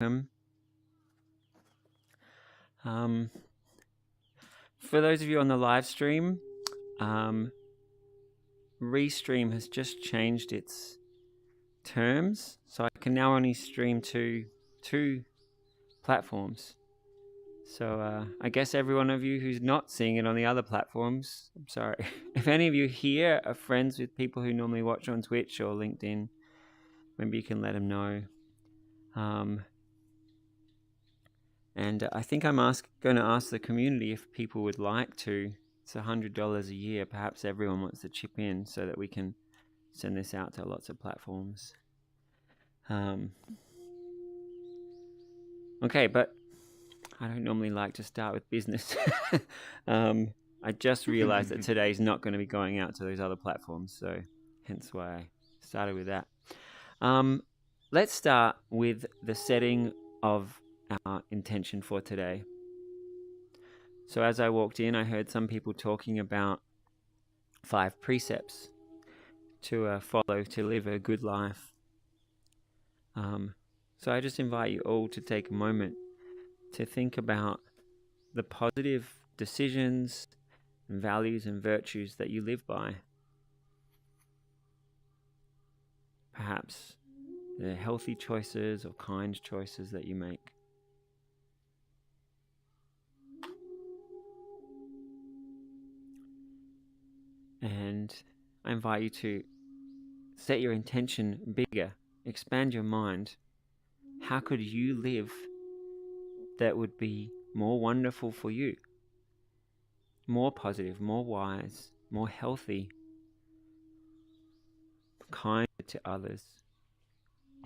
welcome. Um, for those of you on the live stream, Restream has just changed its terms, so I can now only stream to two platforms. So I guess every one of you who's not seeing it on the other platforms, I'm sorry. If any of you here are friends with people who normally watch on Twitch or LinkedIn, maybe you can let them know. And I think I'm going to ask the community if people would like to. It's $100 a year. Perhaps everyone wants to chip in so that we can send this out to lots of platforms. Okay, but I don't normally like to start with business. I just realized that today's not going to be going out to those other platforms, so hence why I started with that. Let's start with the setting of our intention for today. So as I walked in, I heard some people talking about 5 precepts to follow to live a good life. So I just invite you all to take a moment to think about the positive decisions, values and virtues that you live by. Perhaps the healthy choices or kind choices that you make. And I invite you to set your intention bigger, expand your mind. How could you live that would be more wonderful for you? More positive, more wise, more healthy, kinder to others,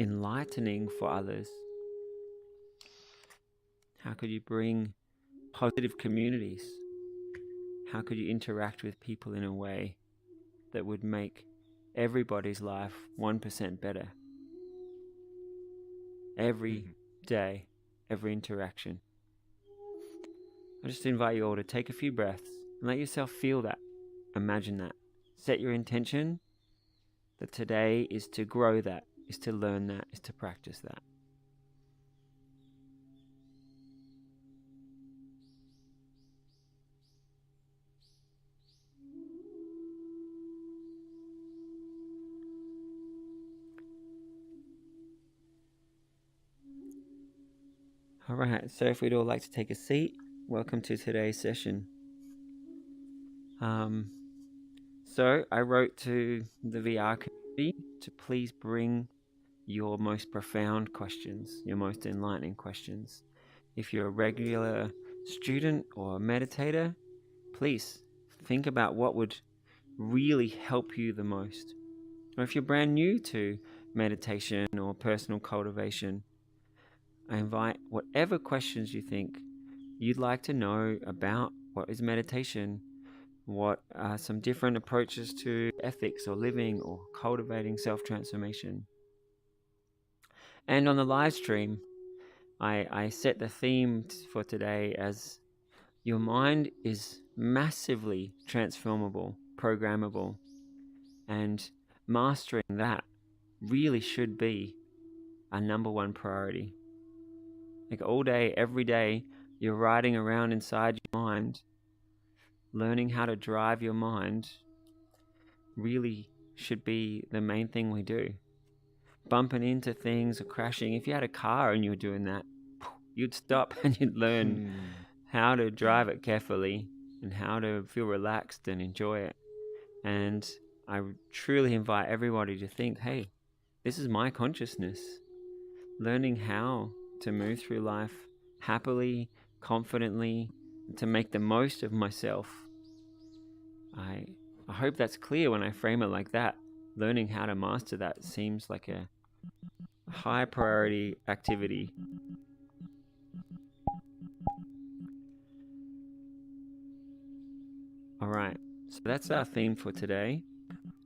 enlightening for others. How could you bring positive communities? How could you interact with people in a way that would make everybody's life 1% better? Every day, every interaction. I just invite you all to take a few breaths and let yourself feel that. Imagine that. Set your intention that today is to grow that, is to learn that, is to practice that. All right, so if we'd all like to take a seat, welcome to today's session. So I wrote to the VR community to please bring your most profound questions, your most enlightening questions. If you're a regular student or a meditator, please think about what would really help you the most. Or if you're brand new to meditation or personal cultivation, I invite whatever questions you think you'd like to know about what is meditation, what are some different approaches to ethics or living or cultivating self-transformation. And on the live stream, I set the theme for today as your mind is massively transformable, programmable, and mastering that really should be a number one priority. Like all day, every day, you're riding around inside your mind, learning how to drive your mind really should be the main thing we do. Bumping into things or crashing. If you had a car and you were doing that, you'd stop and you'd learn how to drive it carefully and how to feel relaxed and enjoy it. And I truly invite everybody to think, hey, this is my consciousness. Learning how to move through life happily, confidently, and to make the most of myself. I hope that's clear when I frame it like that. Learning how to master that seems like a high priority activity. All right, so that's our theme for today.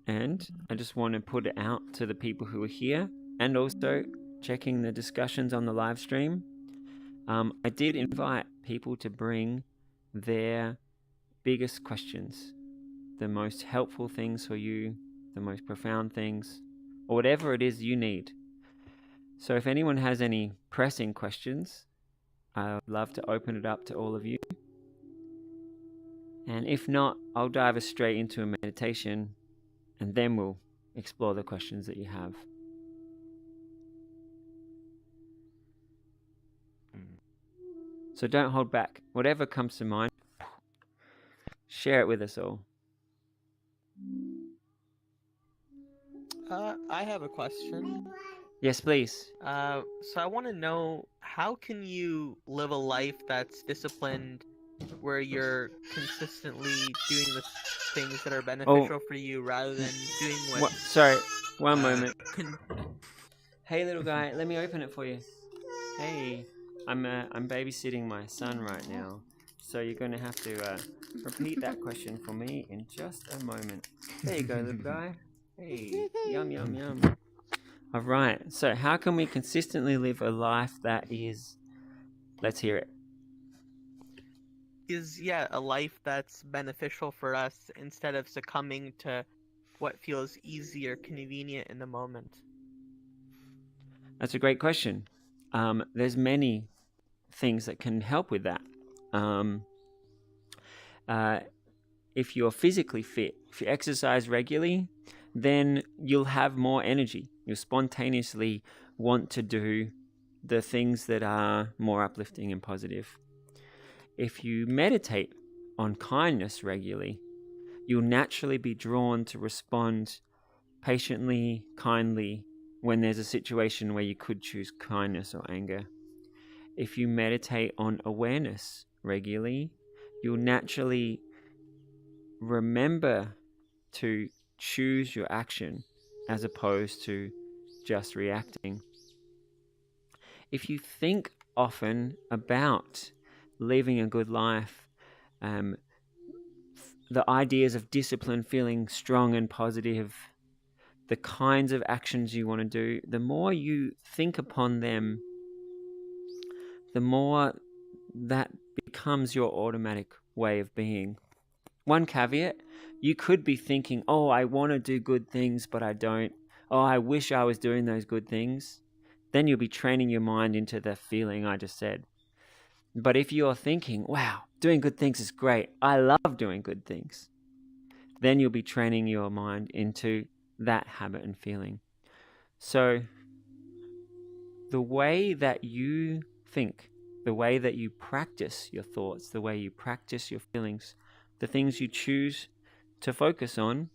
And I just want to put it out to the people who are here and also checking the discussions on the live stream. I did invite people to bring their biggest questions, the most helpful things for you, the most profound things, or whatever it is you need. So if anyone has any pressing questions, I would love to open it up to all of you. And if not, I'll dive us straight into a meditation and then we'll explore the questions that you have. So don't hold back. Whatever comes to mind, share it with us all. I have a question. Yes, please. So I want to know, how can you live a life that's disciplined, where you're consistently doing the things that are beneficial for you rather than doing Sorry, one uh, moment. Hey, little guy, let me open it for you. Hey, I'm babysitting my son right now, so you're going to have to repeat that question for me in just a moment. There you go, little guy. Hey, yum, yum, yum. All right, so how can we consistently live a life that is, let's hear it. is a life that's beneficial for us instead of succumbing to what feels easy or convenient in the moment? That's a great question. There's many things that can help with that. Um, if you're physically fit, if you exercise regularly, then you'll have more energy. You'll spontaneously want to do the things that are more uplifting and positive. If you meditate on kindness regularly, you'll naturally be drawn to respond patiently, kindly, when there's a situation where you could choose kindness or anger. If you meditate on awareness regularly, you'll naturally remember to choose your action as opposed to just reacting. If you think often about living a good life, um, the ideas of discipline, feeling strong and positive, the kinds of actions you want to do, the more you think upon them, the more that becomes your automatic way of being. One caveat, you could be thinking, oh, I want to do good things, but I don't. Oh, I wish I was doing those good things. Then you'll be training your mind into the feeling I just said. But if you're thinking, wow, doing good things is great, I love doing good things, then you'll be training your mind into that habit and feeling. So the way that you think, the way that you practice your thoughts, the way you practice your feelings, the things you choose to focus on,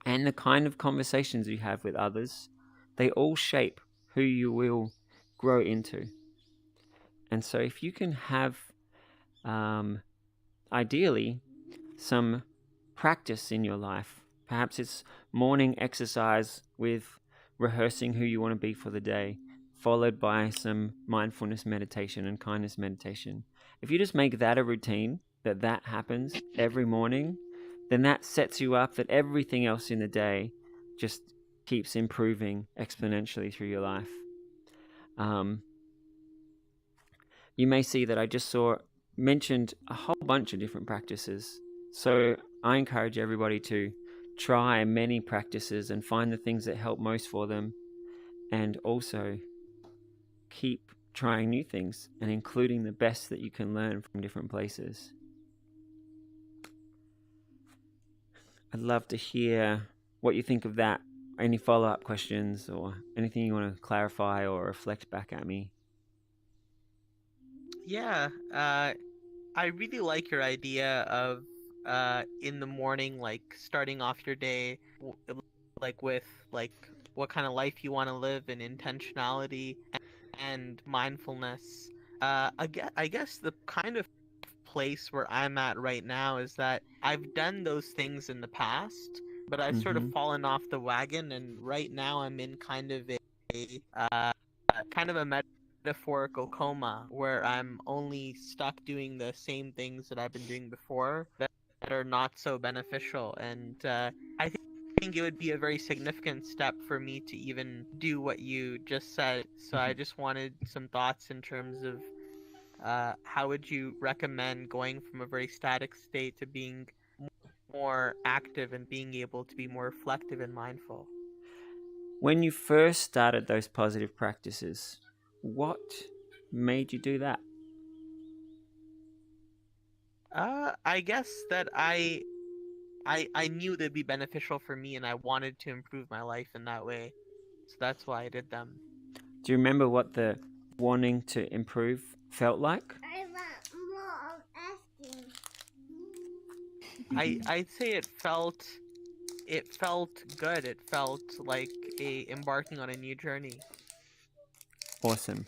and the kind of conversations you have with others, they all shape who you will grow into. And so if you can have, ideally, some practice in your life, perhaps it's morning exercise with rehearsing who you want to be for the day, followed by some mindfulness meditation and kindness meditation. If you just make that a routine, that happens every morning, then that sets you up that everything else in the day just keeps improving exponentially through your life. You may see that I just mentioned a whole bunch of different practices. So I encourage everybody to try many practices and find the things that help most for them, and also keep trying new things and including the best that you can learn from different places. I'd love to hear what you think of that. Any follow-up questions or anything you want to clarify or reflect back at me? Yeah, I really like your idea of in the morning, like starting off your day like with like what kind of life you want to live and intentionality and mindfulness. I guess the kind of place where I'm at right now is that I've done those things in the past, but I've sort of Mm-hmm. fallen off the wagon, and right now I'm in kind of a metaphorical coma where I'm only stuck doing the same things that I've been doing before that are not so beneficial. And I think it would be a very significant step for me to even do what you just said. So I just wanted some thoughts in terms of how would you recommend going from a very static state to being more active and being able to be more reflective and mindful? When you first started those positive practices, what made you do that? I guess that I knew they'd be beneficial for me, and I wanted to improve my life in that way. So that's why I did them. Do you remember what the wanting to improve felt like? I want more of asking. I'd say it felt good. It felt like a embarking on a new journey. Awesome.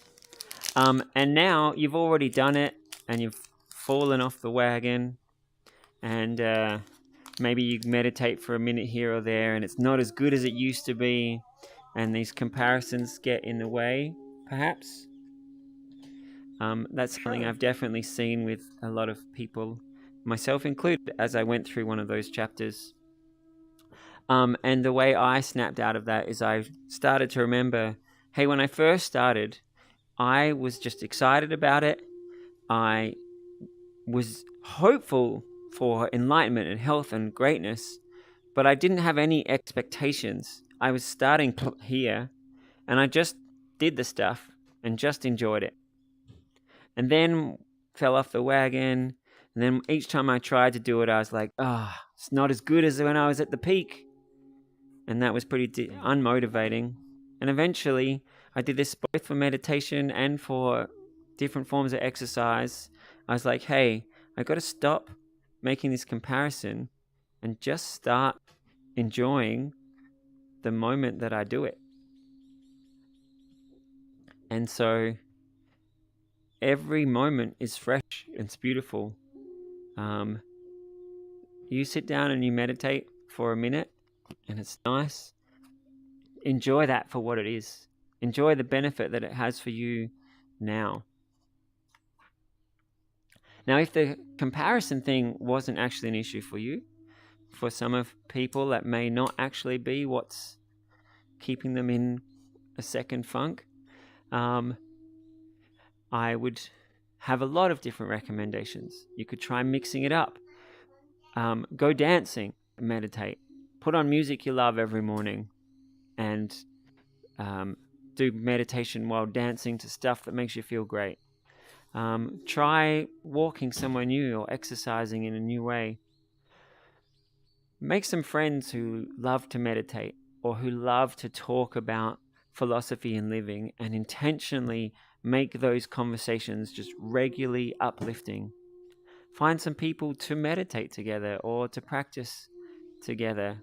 And now you've already done it and you've fallen off the wagon, and maybe you meditate for a minute here or there and it's not as good as it used to be, and these comparisons get in the way, perhaps. That's something Sure. I've definitely seen with a lot of people, myself included, as I went through one of those chapters. And the way I snapped out of that is I started to remember, hey, when I first started, I was just excited about it. I was hopeful for enlightenment and health and greatness, but I didn't have any expectations. I was starting here, and I just did the stuff and just enjoyed it. And then fell off the wagon. And then each time I tried to do it, I was like, it's not as good as when I was at the peak. And that was pretty unmotivating. And eventually, I did this both for meditation and for different forms of exercise. I was like, hey, I got to stop making this comparison and just start enjoying the moment that I do it. And so every moment is fresh and it's beautiful. You sit down and you meditate for a minute and it's nice. Enjoy that for what it is. Enjoy the benefit that it has for you now. Now, if the comparison thing wasn't actually an issue for you, for some of people that may not actually be what's keeping them in a second funk, I would have a lot of different recommendations. You could try mixing it up. Go dancing, meditate. Put on music you love every morning and do meditation while dancing to stuff that makes you feel great. Try walking somewhere new or exercising in a new way. Make some friends who love to meditate or who love to talk about philosophy and living, and intentionally make those conversations just regularly uplifting. Find some people to meditate together or to practice together.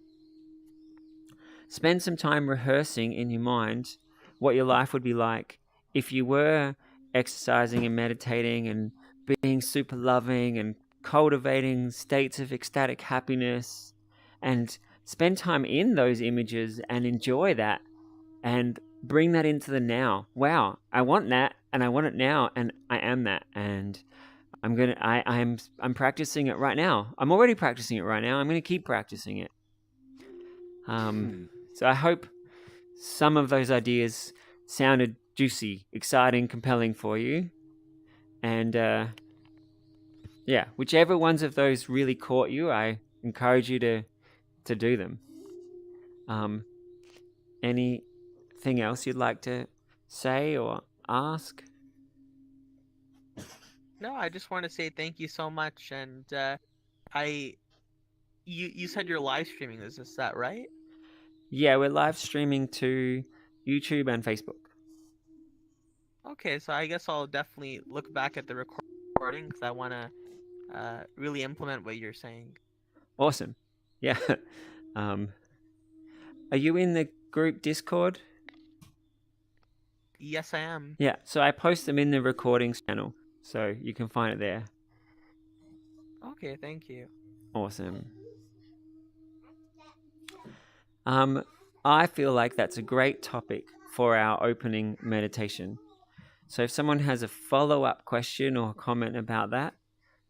Spend some time rehearsing in your mind what your life would be like if you were exercising and meditating and being super loving and cultivating states of ecstatic happiness, and spend time in those images and enjoy that and bring that into the now. Wow, I want that and I want it now and I am that, and I'm practicing it right now. I'm already practicing it right now. I'm gonna keep practicing it. So I hope some of those ideas sounded juicy, exciting, compelling for you. And yeah, whichever ones of those really caught you, I encourage you to do them. Anything else you'd like to say or ask? No, I just want to say thank you so much. And I, you said you're live streaming this. Is that right? Yeah, we're live streaming to YouTube and Facebook. Okay, so I guess I'll definitely look back at the recording because I want to really implement what you're saying. Awesome. Yeah. Are you in the group Discord? Yes, I am. Yeah, so I post them in the recordings channel, so you can find it there. Okay, thank you. Awesome. I feel like that's a great topic for our opening meditation. So if someone has a follow-up question or comment about that,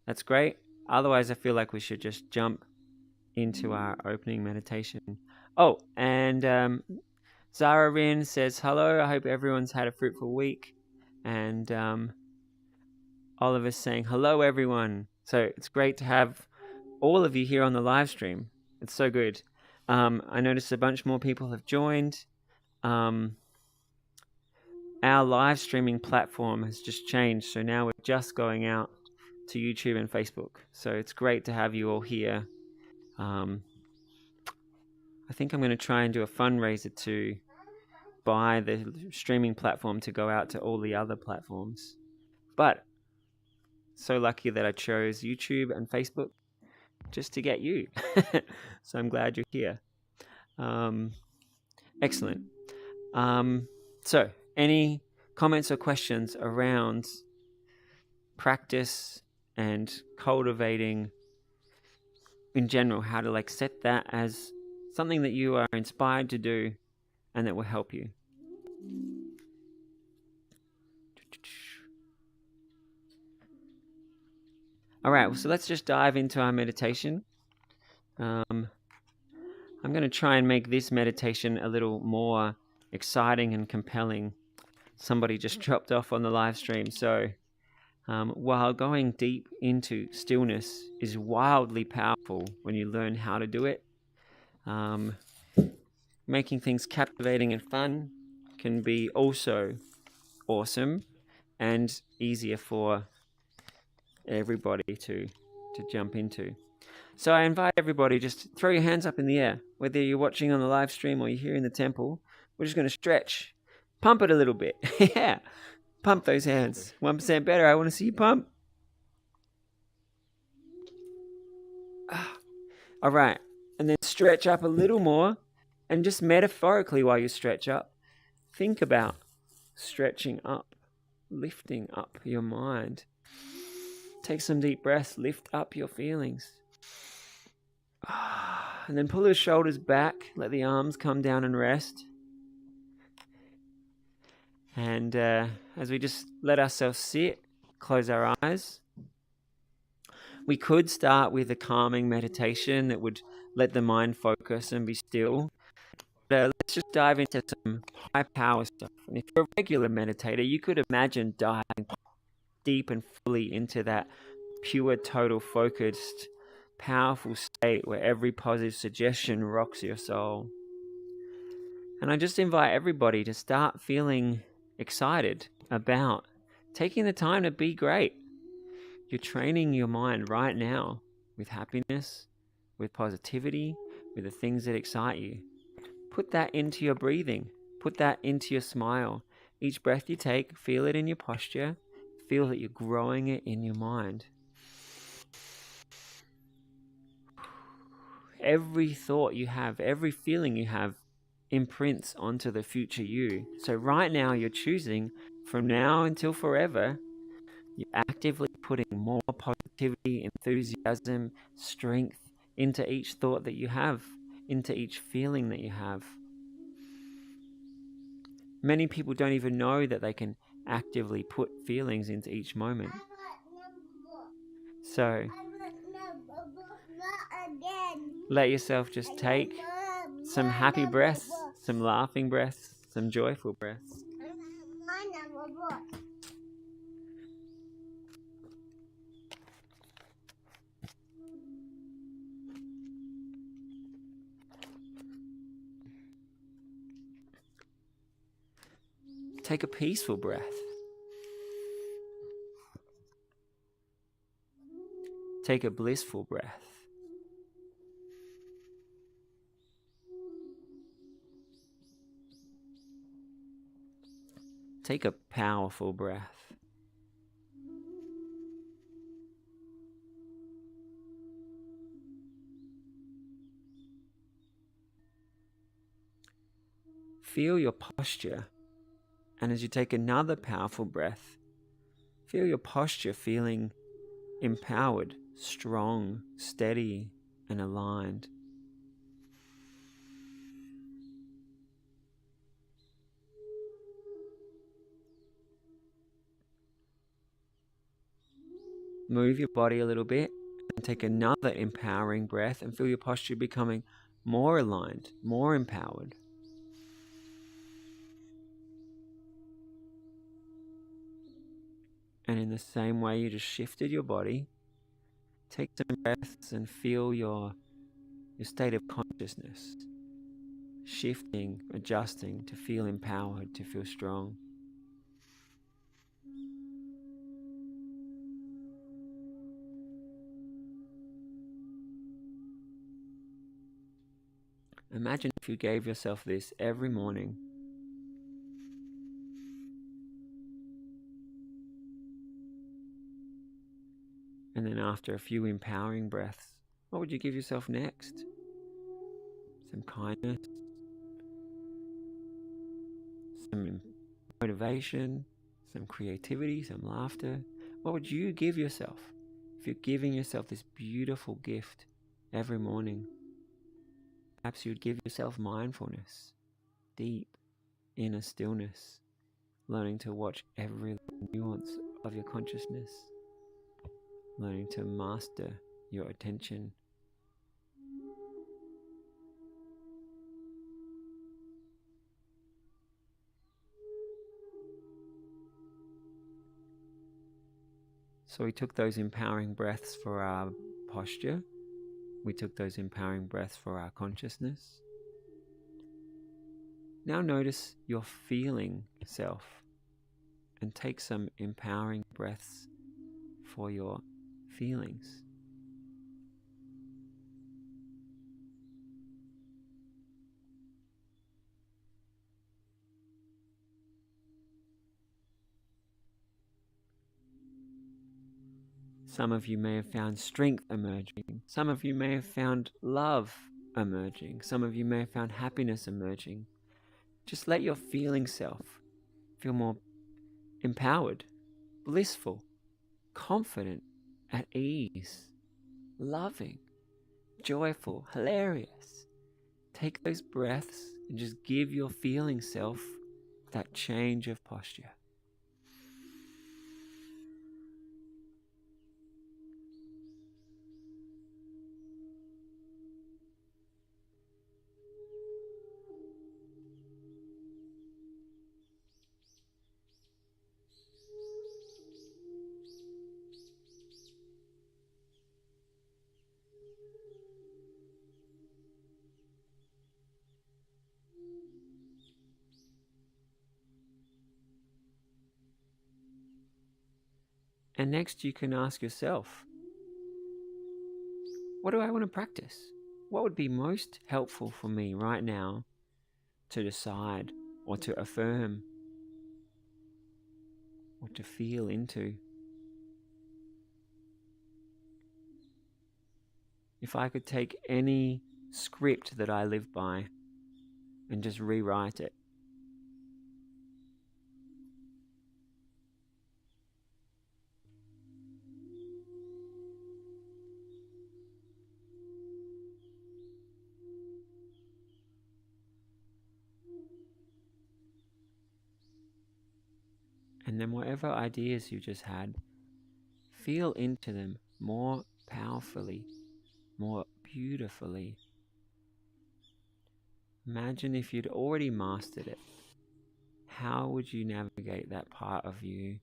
that's great. Otherwise, I feel like we should just jump into our opening meditation. Oh, and Zara Rin says, hello, I hope everyone's had a fruitful week. And Oliver's saying, hello, everyone. So it's great to have all of you here on the live stream. It's so good. I noticed a bunch more people have joined. our live streaming platform has just changed. So now we're just going out to YouTube and Facebook. So it's great to have you all here. I think I'm going to try and do a fundraiser to buy the streaming platform to go out to all the other platforms. But so lucky that I chose YouTube and Facebook just to get you. So I'm glad you're here. Excellent. So any comments or questions around practice and cultivating in general, how to like set that as something that you are inspired to do and that will help you? All right, so let's just dive into our meditation. I'm going to try and make this meditation a little more exciting and compelling. Somebody just dropped off on the live stream. So while going deep into stillness is wildly powerful when you learn how to do it, making things captivating and fun can be also awesome and easier for everybody to jump into. So I invite everybody, just throw your hands up in the air, whether you're watching on the live stream or you're here in the temple. We're just going to stretch, pump it a little bit. Yeah, pump those hands. 1% better. I want to see you pump. All right, and then stretch up a little more, and just metaphorically while you stretch up, think about stretching up, lifting up your mind. Take some deep breaths, lift up your feelings. And then pull the shoulders back, let the arms come down and rest. And as we just let ourselves sit, close our eyes. We could start with a calming meditation that would let the mind focus and be still. But let's just dive into some high power stuff. And if you're a regular meditator, you could imagine diving deep and fully into that pure, total, focused, powerful state where every positive suggestion rocks your soul. And I just invite everybody to start feeling excited about taking the time to be great. You're training your mind right now with happiness, with positivity, with the things that excite you. Put that into your breathing. Put that into your smile. Each breath you take, feel it in your posture. Feel that you're growing it in your mind. Every thought you have, every feeling you have imprints onto the future you. So right now you're choosing, from now until forever, you're actively putting more positivity, enthusiasm, strength into each thought that you have, into each feeling that you have. Many people don't even know that they can actively put feelings into each moment. So let yourself just take some happy breaths, some laughing breaths, some joyful breaths. Take a peaceful breath. Take a blissful breath. Take a powerful breath. Feel your posture. And as you take another powerful breath, feel your posture feeling empowered, strong, steady, and aligned. Move your body a little bit and take another empowering breath and feel your posture becoming more aligned, more empowered. And in the same way you just shifted your body, take some breaths and feel your state of consciousness. shifting, adjusting to feel empowered, to feel strong. Imagine if you gave yourself this every morning. And then after a few empowering breaths, what would you give yourself next? Some kindness, some motivation, some creativity, some laughter. What would you give yourself if you're giving yourself this beautiful gift every morning? Perhaps you'd give yourself mindfulness, deep inner stillness, learning to watch every nuance of your consciousness, learning to master your attention. So we took those empowering breaths for our posture. We took those empowering breaths for our consciousness. Now notice your feeling self and take some empowering breaths for your feelings. Some of you may have found strength emerging. Some of you may have found love emerging. Some of you may have found happiness emerging. Just let your feeling self feel more empowered, blissful, confident, at ease, loving, joyful, hilarious. Take those breaths and just give your feeling self that change of posture. And next you can ask yourself, what do I want to practice? What would be most helpful for me right now to decide or to affirm or to feel into? If I could take any script that I live by and just rewrite it, and then whatever ideas you just had, feel into them more powerfully, more beautifully. Imagine if you'd already mastered it. How would you navigate that part of you?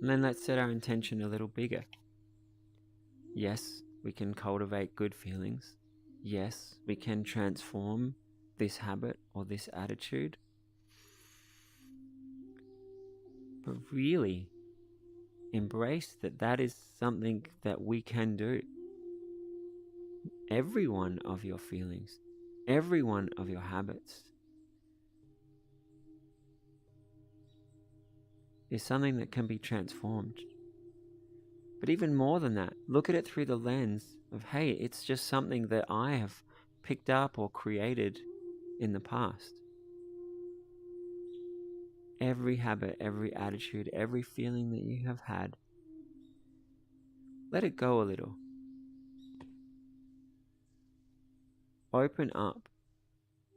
And then let's set our intention a little bigger. Yes, we can cultivate good feelings. Yes, we can transform this habit or this attitude. But really, embrace that that is something that we can do. Every one of your feelings, every one of your habits is something that can be transformed. But even more than that, look at it through the lens of, hey, it's just something that I have picked up or created in the past. Every habit, every attitude, every feeling that you have had, let it go a little. open up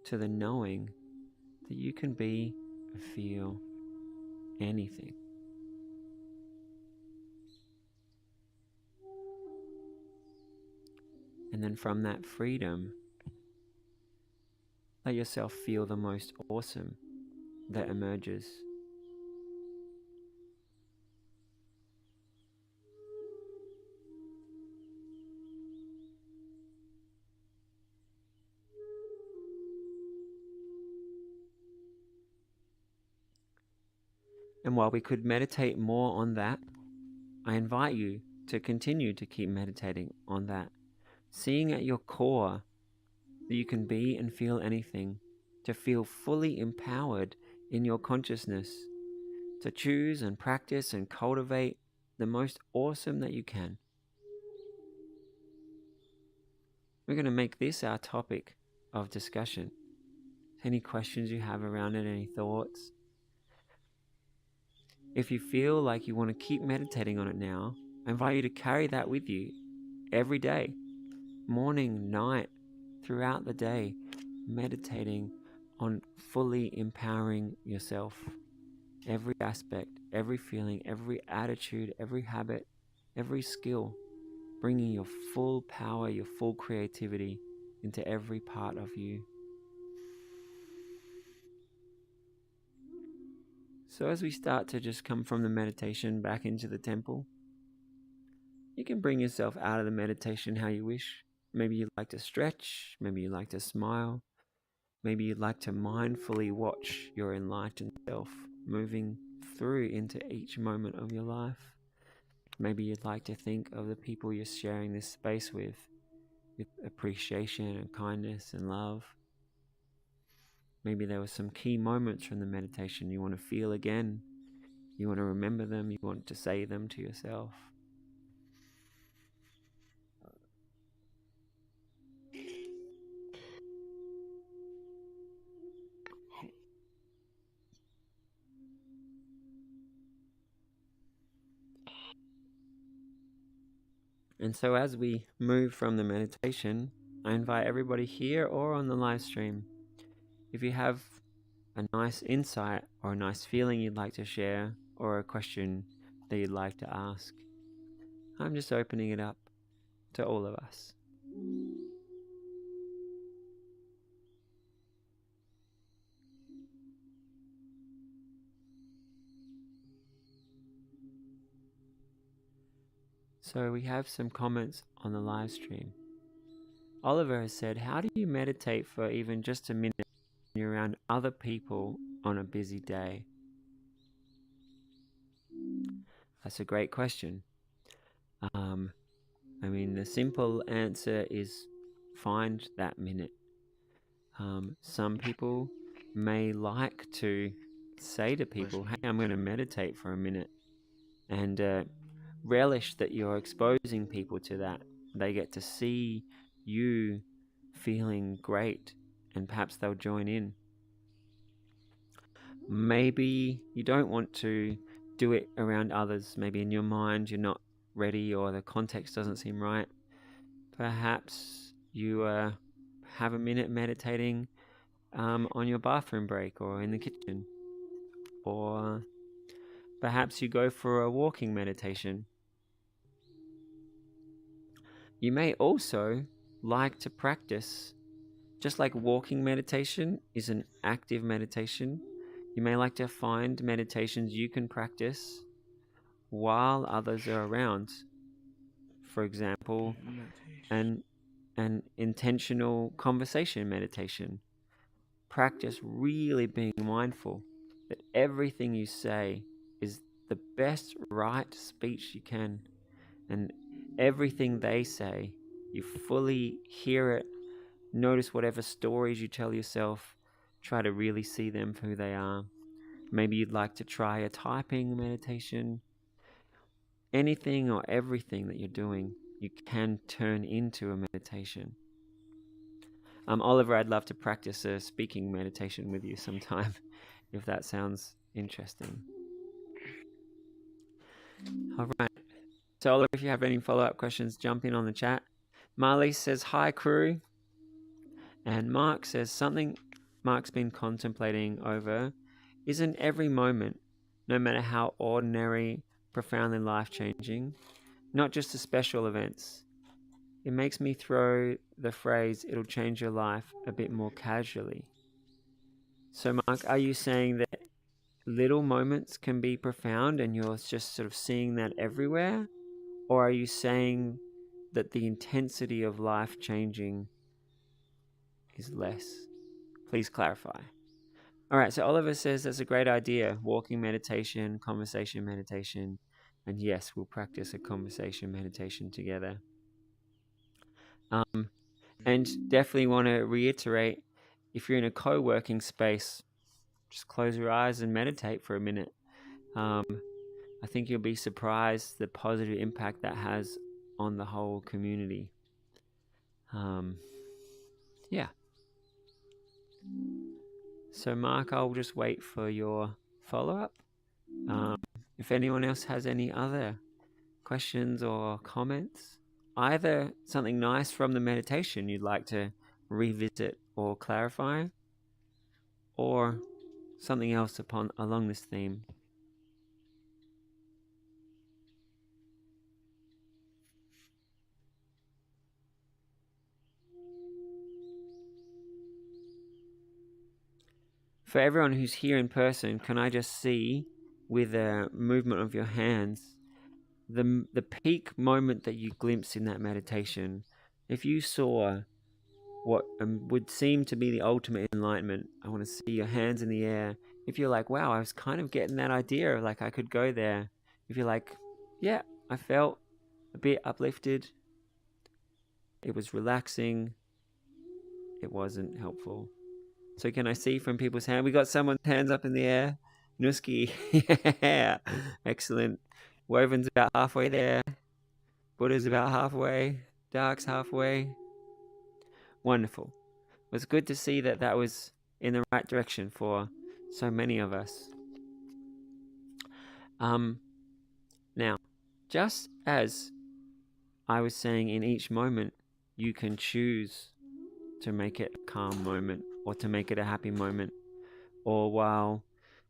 to the knowing that you can be and feel anything. And then from that freedom, let yourself feel the most awesome that emerges. And while we could meditate more on that, I invite you to continue to keep meditating on that, seeing at your core that you can be and feel anything, to feel fully empowered in your consciousness, to choose and practice and cultivate the most awesome that you can. We're going to make this our topic of discussion. Any questions you have around it, any thoughts? If you feel like you want to keep meditating on it now, I invite you to carry that with you every day, morning, night, throughout the day, meditating on fully empowering yourself. Every aspect, every feeling, every attitude, every habit, every skill, bringing your full power, your full creativity into every part of you. So as we start to just come from the meditation back into the temple, you can bring yourself out of the meditation how you wish. Maybe you'd like to stretch, maybe you'd like to smile, maybe you'd like to mindfully watch your enlightened self moving through into each moment of your life. Maybe you'd like to think of the people you're sharing this space with appreciation and kindness and love. Maybe there were some key moments from the meditation you want to feel again. You want to remember them, you want to say them to yourself. And so as we move from the meditation, I invite everybody here or on the live stream, if you have a nice insight or a nice feeling you'd like to share or a question that you'd like to ask, I'm just opening it up to all of us. So we have some comments on the live stream. Oliver has said, how do you meditate for even just a minute when you're around other people on a busy day? That's a great question. The simple answer is find that minute. Some people may like to say to people, hey, I'm going to meditate for a minute, and relish that you're exposing people to that. They get to see you feeling great, and perhaps they'll join in. Maybe you don't want to do it around others. Maybe in your mind you're not ready or the context doesn't seem right. Perhaps you have a minute meditating on your bathroom break or in the kitchen. Or perhaps you go for a walking meditation. You may also like to practice, just like walking meditation is an active meditation, you may like to find meditations you can practice while others are around. For example, an intentional conversation meditation. Practice really being mindful that everything you say is the best right speech you can, and everything they say, you fully hear it. Notice whatever stories you tell yourself. Try to really see them for who they are. Maybe you'd like to try a typing meditation. Anything or everything that you're doing, you can turn into a meditation. Oliver, I'd love to practice a speaking meditation with you sometime, if that sounds interesting. All right. So, Oliver, if you have any follow-up questions, jump in on the chat. Marley says, hi, crew. And Mark says something Mark's been contemplating over isn't every moment, no matter how ordinary, profoundly life-changing, not just the special events. It makes me throw the phrase, it'll change your life, a bit more casually. So, Mark, are you saying that little moments can be profound and you're just sort of seeing that everywhere? Or are you saying that the intensity of life changing is less? Please clarify. All right, so Oliver says that's a great idea. Walking meditation, conversation meditation. And yes, we'll practice a conversation meditation together. And definitely want to reiterate, if you're in a co-working space, just close your eyes and meditate for a minute. I think you'll be surprised the positive impact that has on the whole community. Yeah. So Mark, I'll just wait for your follow-up. If anyone else has any other questions or comments, either something nice from the meditation you'd like to revisit or clarify, or something else along this theme. For everyone who's here in person, can I just see with a movement of your hands the peak moment that you glimpsed in that meditation? If you saw what would seem to be the ultimate enlightenment, I want to see your hands in the air. If you're like, wow, I was kind of getting that idea, like I could go there. If you're like, yeah, I felt a bit uplifted, it was relaxing, it wasn't helpful. So can I see from people's hands? We got someone's hands up in the air. Nuski. Yeah. Excellent. Woven's about halfway there. Buddha's about halfway. Dark's halfway. Wonderful. It was good to see that that was in the right direction for so many of us. Now, just as I was saying, in each moment, you can choose to make it a calm moment or to make it a happy moment. Or while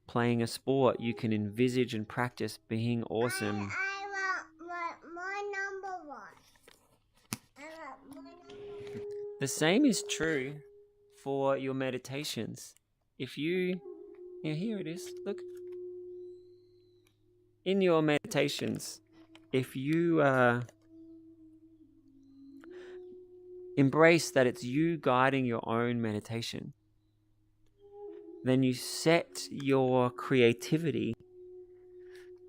playing a sport, you can envisage and practice being awesome. I want my number one. I want my number one. The same is true for your meditations. If you, yeah, here it is, look. In your meditations, if you embrace that it's you guiding your own meditation, then you set your creativity,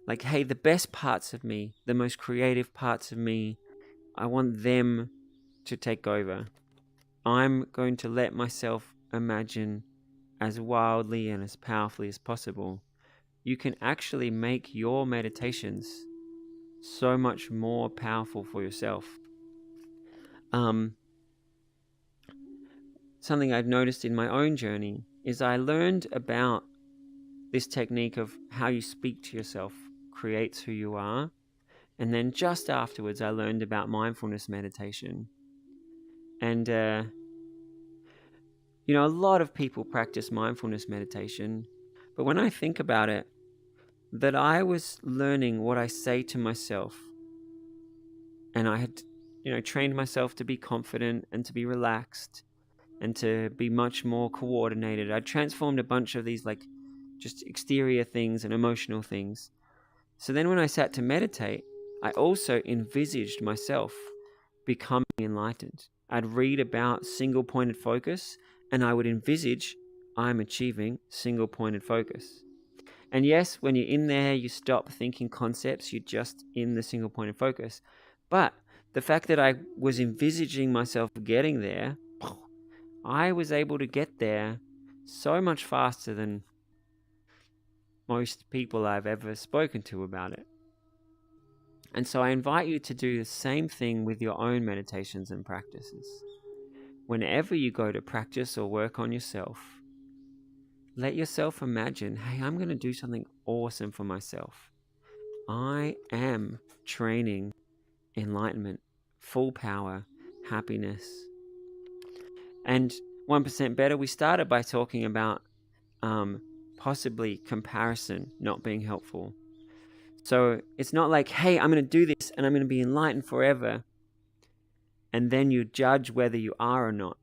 like, hey, the best parts of me, the most creative parts of me, I want them to take over. I'm going to let myself imagine as wildly and as powerfully as possible. You can actually make your meditations so much more powerful for yourself. Something I've noticed in my own journey is I learned about this technique of how you speak to yourself creates who you are. And then just afterwards, I learned about mindfulness meditation. And, a lot of people practice mindfulness meditation. But when I think about it, that I was learning what I say to myself. And I had, trained myself to be confident and to be relaxed and to be much more coordinated. I transformed a bunch of these just exterior things and emotional things. So then when I sat to meditate, I also envisaged myself becoming enlightened. I'd read about single-pointed focus and I would envisage I'm achieving single-pointed focus. And yes, when you're in there, you stop thinking concepts, you're just in the single-pointed focus. But the fact that I was envisaging myself getting there, I was able to get there so much faster than most people I've ever spoken to about it. And so I invite you to do the same thing with your own meditations and practices. Whenever you go to practice or work on yourself, let yourself imagine, hey, I'm going to do something awesome for myself. I am training enlightenment, full power, happiness. And 1% better, we started by talking about possibly comparison not being helpful. So it's not like, hey, I'm going to do this and I'm going to be enlightened forever, and then you judge whether you are or not.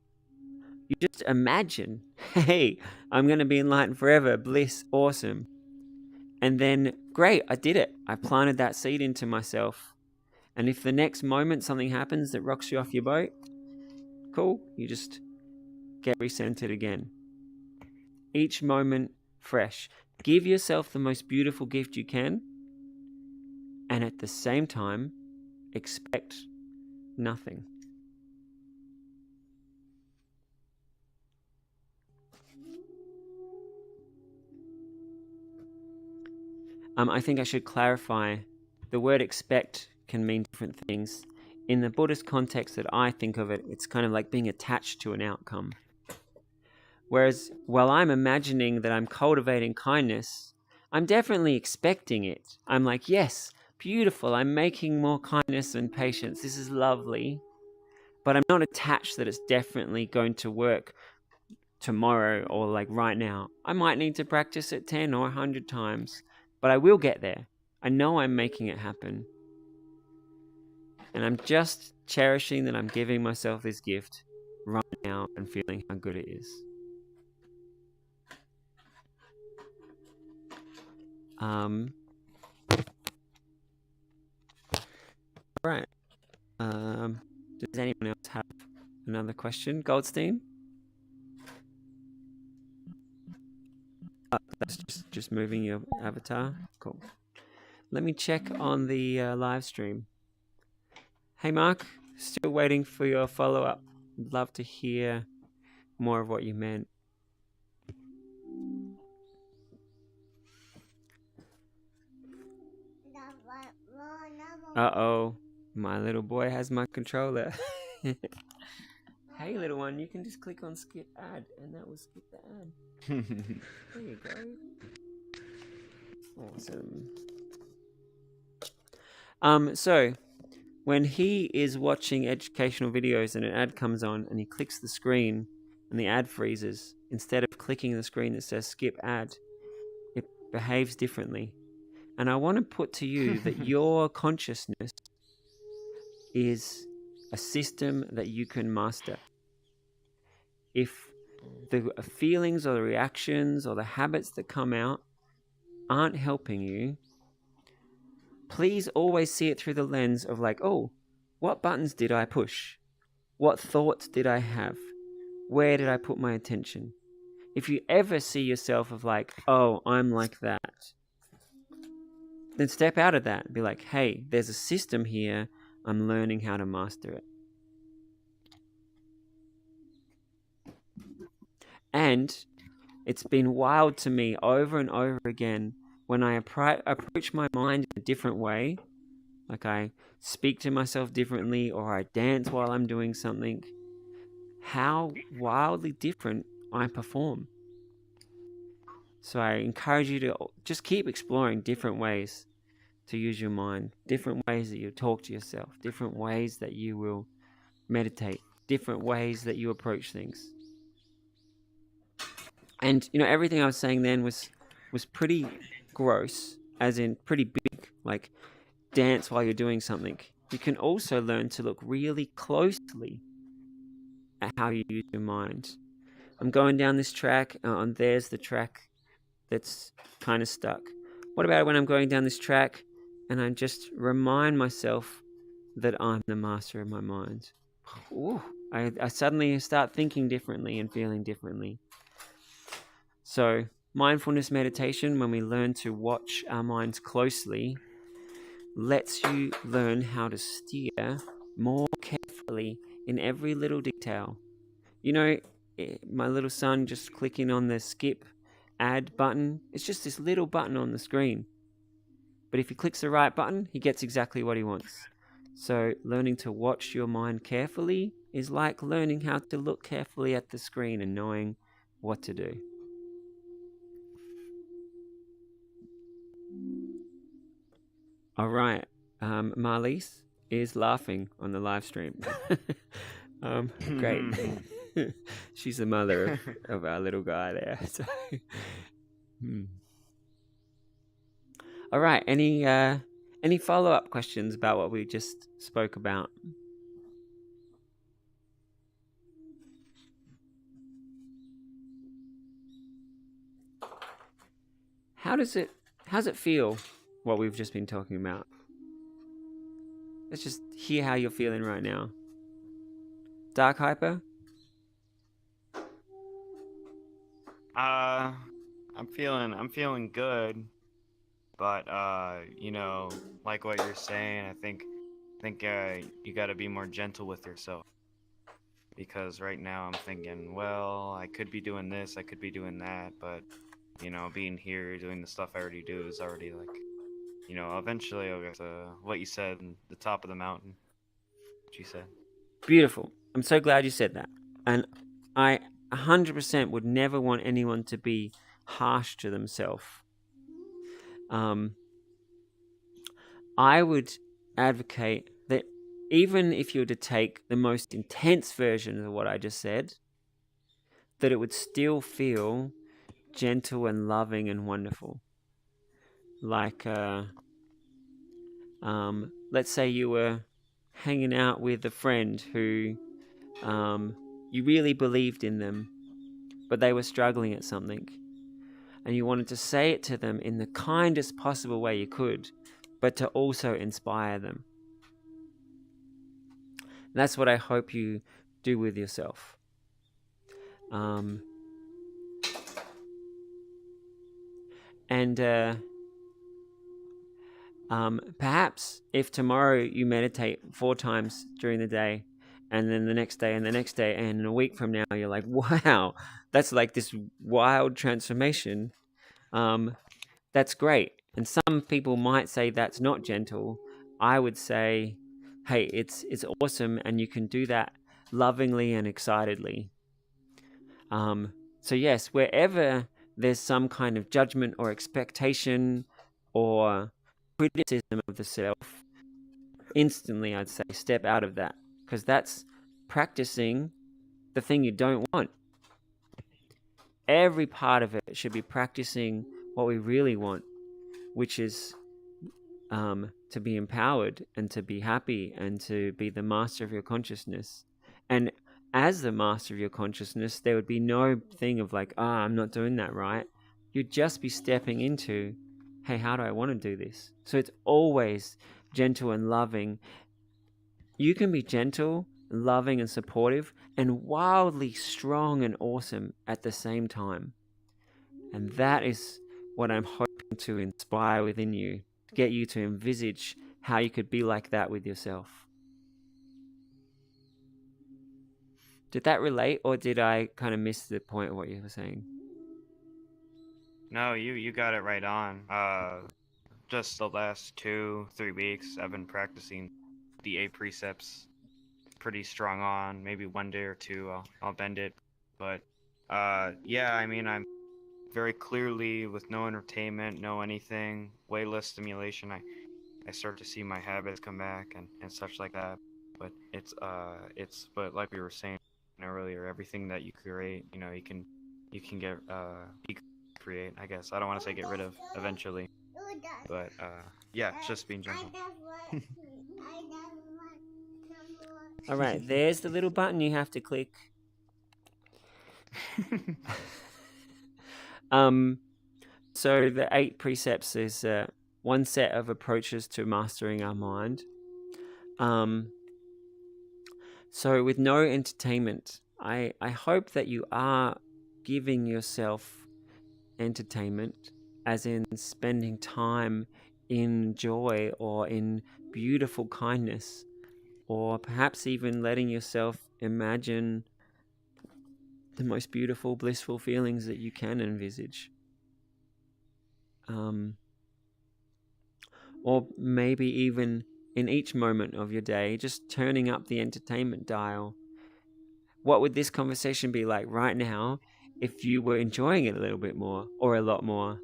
You just imagine, hey, I'm going to be enlightened forever, bliss, awesome. And then, great, I did it. I planted that seed into myself. And if the next moment something happens that rocks you off your boat, cool, you just get recentered again. Each moment fresh. Give yourself the most beautiful gift you can, and at the same time, expect nothing. I think I should clarify, the word expect can mean different things. In the Buddhist context that I think of it, it's kind of like being attached to an outcome. Whereas while I'm imagining that I'm cultivating kindness, I'm definitely expecting it. I'm like, yes, beautiful, I'm making more kindness and patience. This is lovely. But I'm not attached that it's definitely going to work tomorrow or like right now. I might need to practice it 10 or 100 times, but I will get there. I know I'm making it happen. And I'm just cherishing that I'm giving myself this gift right now and feeling how good it is. Right. Does anyone else have another question? Goldstein? That's just moving your avatar. Cool. Let me check on the live stream. Hey, Mark. Still waiting for your follow-up. I'd love to hear more of what you meant. Uh-oh. My little boy has my controller. Hey, little one, you can just click on skip ad, and that will skip the ad. There you go. Awesome. So, when he is watching educational videos and an ad comes on and he clicks the screen and the ad freezes, instead of clicking the screen that says skip ad, it behaves differently. And I want to put to you that your consciousness is a system that you can master. If the feelings or the reactions or the habits that come out aren't helping you, please always see it through the lens of like, oh, what buttons did I push? What thoughts did I have? Where did I put my attention? If you ever see yourself of like, oh, I'm like that, then step out of that and be like, hey, there's a system here. I'm learning how to master it. And it's been wild to me over and over again when I approach my mind in a different way, like I speak to myself differently or I dance while I'm doing something, how wildly different I perform. So I encourage you to just keep exploring different ways to use your mind, different ways that you talk to yourself, different ways that you will meditate, different ways that you approach things. And, you know, everything I was saying then was pretty gross, as in pretty big, like dance while you're doing something. You can also learn to look really closely at how you use your mind. I'm going down this track, and there's the track that's kind of stuck. What about when I'm going down this track and I just remind myself that I'm the master of my mind? Ooh, I suddenly start thinking differently and feeling differently. So mindfulness meditation, when we learn to watch our minds closely, lets you learn how to steer more carefully in every little detail. You know, my little son just clicking on the skip ad button, it's just this little button on the screen. But if he clicks the right button, he gets exactly what he wants. So learning to watch your mind carefully is like learning how to look carefully at the screen and knowing what to do. All right. Marlies is laughing on the live stream. Great. She's the mother of our little guy there. So, All right. Any follow-up questions about what we just spoke about? How's it feel, what we've just been talking about? Let's just hear how you're feeling right now. Dark Hyper? I'm feeling good, but like what you're saying, I think you got to be more gentle with yourself, because right now I'm thinking, well, I could be doing this, I could be doing that, but being here doing the stuff I already do is already like, eventually I'll get to what you said, the top of the mountain. What you said. Beautiful. I'm so glad you said that. And I 100% would never want anyone to be harsh to themselves. I would advocate that even if you were to take the most intense version of what I just said, that it would still feel gentle and loving and wonderful. Like, let's say you were hanging out with a friend who you really believed in them, but they were struggling at something. And you wanted to say it to them in the kindest possible way you could, but to also inspire them. And that's what I hope you do with yourself. Perhaps if tomorrow you meditate 4 times during the day, and then the next day and the next day, and a week from now you're like, wow, that's like this wild transformation. That's great. And some people might say that's not gentle. I would say, hey, it's awesome, and you can do that lovingly and excitedly. So yes, wherever there's some kind of judgment or expectation or criticism of the self, instantly I'd say step out of that, because that's practicing the thing you don't want. Every part of it should be practicing what we really want, which is to be empowered and to be happy and to be the master of your consciousness. And as the master of your consciousness, there would be no thing of like, I'm not doing that right. You'd just be stepping into, hey, how do I want to do this? So it's always gentle and loving. You can be gentle, loving, and supportive, and wildly strong and awesome at the same time. And that is what I'm hoping to inspire within you, to get you to envisage how you could be like that with yourself. Did that relate, or did I kind of miss the point of what you were saying? No, you got it right on. Just the last 2-3 weeks, I've been practicing the 8 precepts pretty strong on. Maybe one day or two I'll bend it, but yeah, I mean, I'm very clearly, with no entertainment, no anything, way less stimulation, I start to see my habits come back and such like that. But it's but like we were saying earlier, everything that you create, you can get you can create, I guess. I don't want to say get rid of eventually, but yeah, it's just being gentle. All right, there's the little button you have to click. So the 8 precepts is one set of approaches to mastering our mind. So with no entertainment, I hope that you are giving yourself entertainment, as in spending time in joy or in beautiful kindness, or perhaps even letting yourself imagine the most beautiful, blissful feelings that you can envisage. Or maybe even in each moment of your day, just turning up the entertainment dial. What would this conversation be like right now if you were enjoying it a little bit more or a lot more?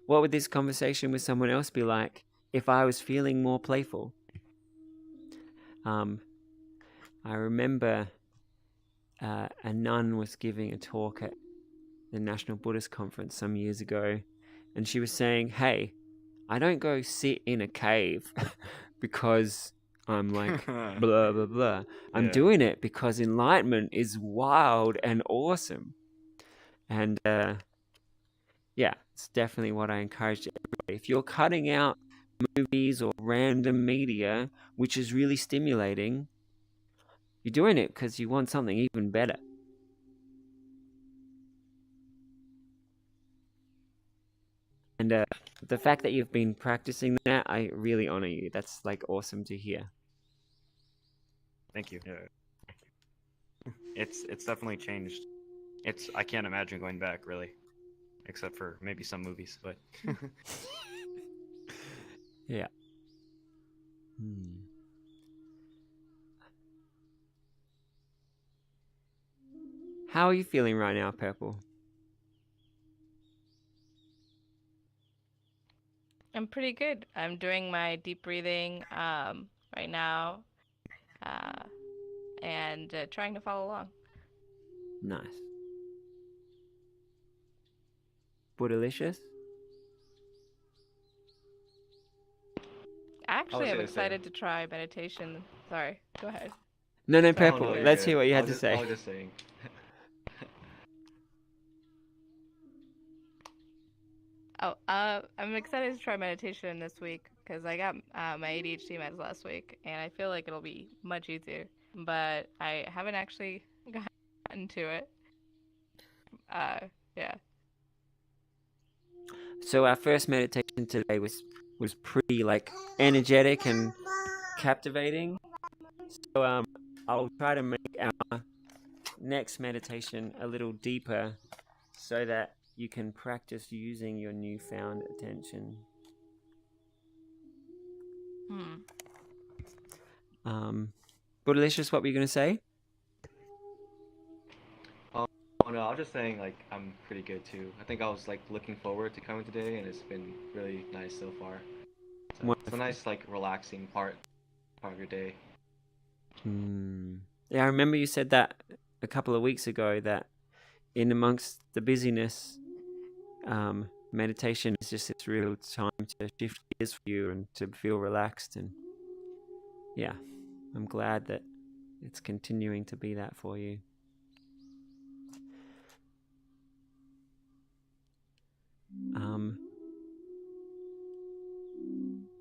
What would this conversation with someone else be like if I was feeling more playful? I remember a nun was giving a talk at the National Buddhist Conference some years ago, and she was saying, "Hey, I don't go sit in a cave because I'm like blah blah blah. I'm Yeah. doing it because enlightenment is wild and awesome." And yeah, it's definitely what I encourage everybody. If you're cutting out movies or random media, which is really stimulating, you're doing it because you want something even better. And the fact that you've been practicing that, I really honor you. That's like awesome to hear. Thank you. Yeah. It's definitely changed. I can't imagine going back really, except for maybe some movies, but Yeah. How are you feeling right now, Purple? I'm pretty good. I'm doing my deep breathing right now and trying to follow along. Nice. Buddhalicious? Actually, I'm say the same. excited to try meditation. Sorry, go ahead. No, Oh, Purple. no, you're Let's good. hear what you I had was to I say. was just saying. Oh, I'm excited to try meditation this week because I got my ADHD meds last week, and I feel like it'll be much easier. But I haven't actually gotten to it. Yeah. So our first meditation today was pretty like energetic and captivating. So I'll try to make our next meditation a little deeper so that you can practice using your newfound attention. Buddhalicious, what were you going to say? Oh no, I was just saying like I'm pretty good too. I think I was like looking forward to coming today, and it's been really nice so far. So it's a Wonderful. nice like relaxing part of your day. Yeah, I remember you said that a couple of weeks ago, that in amongst the busyness, meditation is just this real time to shift gears for you and to feel relaxed. And yeah, I'm glad that it's continuing to be that for you.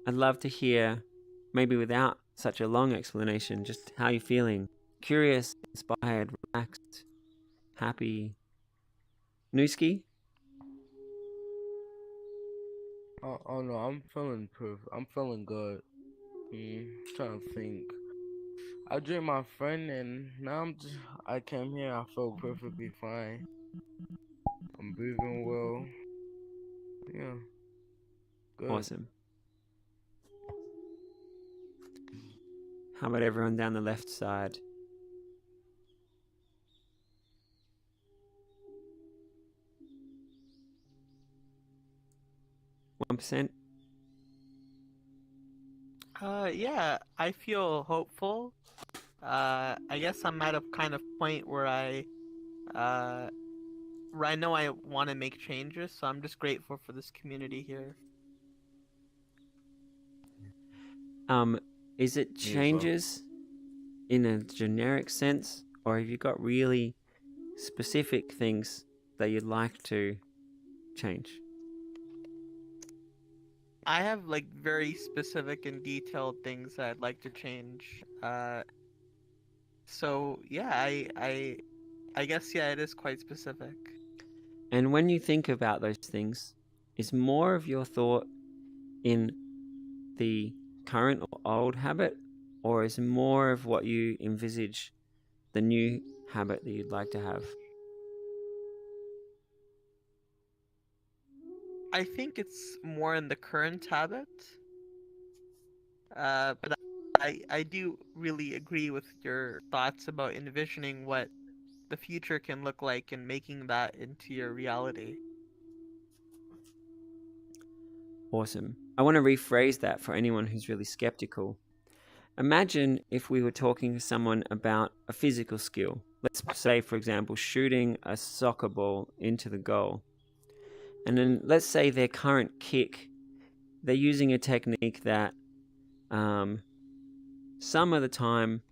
I'd love to hear, maybe without such a long explanation, just how you're feeling. Curious, inspired, relaxed, happy. Nooski? Oh no, I'm feeling perfect. I'm feeling good. Trying to think. I dreamed my friend, and now I came here. I feel perfectly fine. I'm breathing well. Yeah, good. Awesome. How about everyone down the left side? %? Yeah, I feel hopeful. I guess I'm at a kind of point where I know I want to make changes, so I'm just grateful for this community here. Is it Me as well. changes in a generic sense, or have you got really specific things that you'd like to change? I have like very specific and detailed things that I'd like to change. So yeah, I guess yeah, it is quite specific. And when you think about those things, is more of your thought in the current or old habit, or is more of what you envisage the new habit that you'd like to have? I think it's more in the current habit. But I do really agree with your thoughts about envisioning what the future can look like and making that into your reality. Awesome. I want to rephrase that for anyone who's really skeptical. Imagine if we were talking to someone about a physical skill. let's say, for example, shooting a soccer ball into the goal. And then let's say their current kick, they're using a technique that some of the time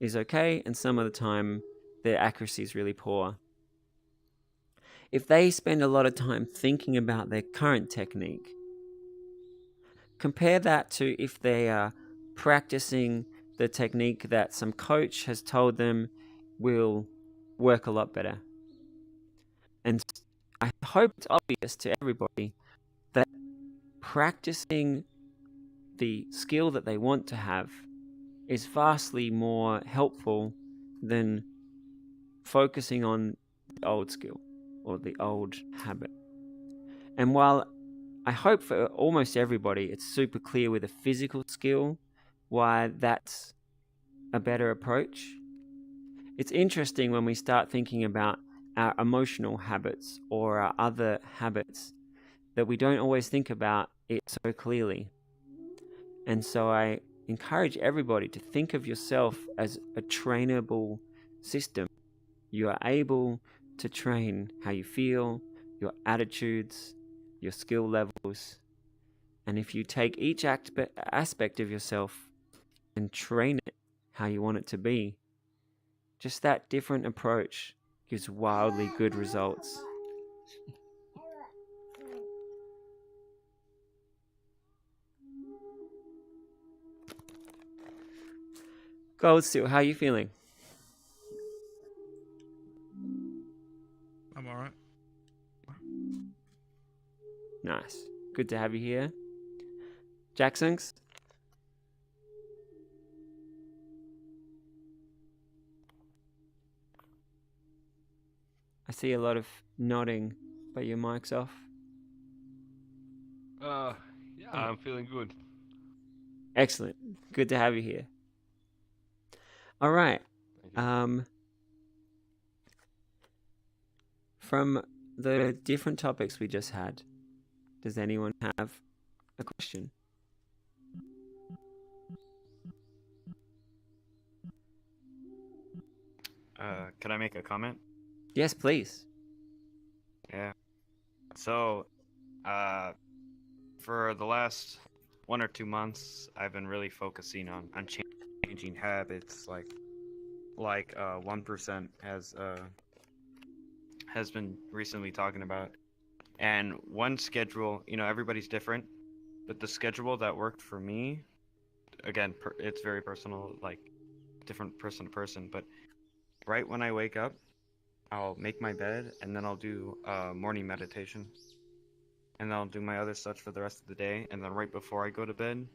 is okay and some of the time their accuracy is really poor. If they spend a lot of time thinking about their current technique, compare that to if they are practicing the technique that some coach has told them will work a lot better. And I hope it's obvious to everybody that practicing the skill that they want to have is vastly more helpful than focusing on the old skill or the old habit. And while I hope for almost everybody it's super clear with a physical skill why that's a better approach, it's interesting when we start thinking about our emotional habits or our other habits that we don't always think about it so clearly. And so I encourage everybody to think of yourself as a trainable system. You are able to train how you feel, your attitudes, your skill levels. And if you take each aspect of yourself and train it how you want it to be, just that different approach gives wildly good results. Goldsteel, how are you feeling? I'm alright. Nice. Good to have you here. Jacksons? I see a lot of nodding, but your mic's off. Yeah, I'm feeling good. Excellent. Good to have you here. All right. Thank you. From the different topics we just had, does anyone have a question? Can I make a comment? Yes, please. Yeah. So, for the last 1 or 2 months, I've been really focusing on changing habits, like 1% has been recently talking about. And one schedule, everybody's different, but the schedule that worked for me, again, it's very personal, like different person to person, but right when I wake up, I'll make my bed and then I'll do morning meditation. And then I'll do my other stuff for the rest of the day. And then right before I go to bed,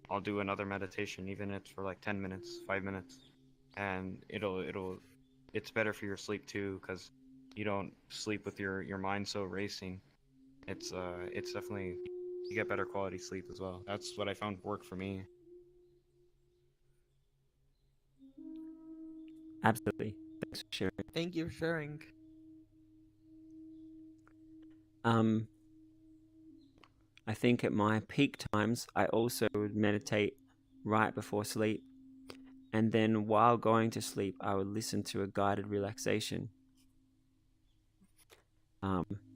I'll do another meditation, even if it's for like 10 minutes, 5 minutes. And it's better for your sleep too, because you don't sleep with your mind so racing. It's definitely, you get better quality sleep as well. That's what I found worked for me. Absolutely. Thanks for sharing. Thank you for sharing. I think at my peak times, I also would meditate right before sleep. And then while going to sleep, I would listen to a guided relaxation.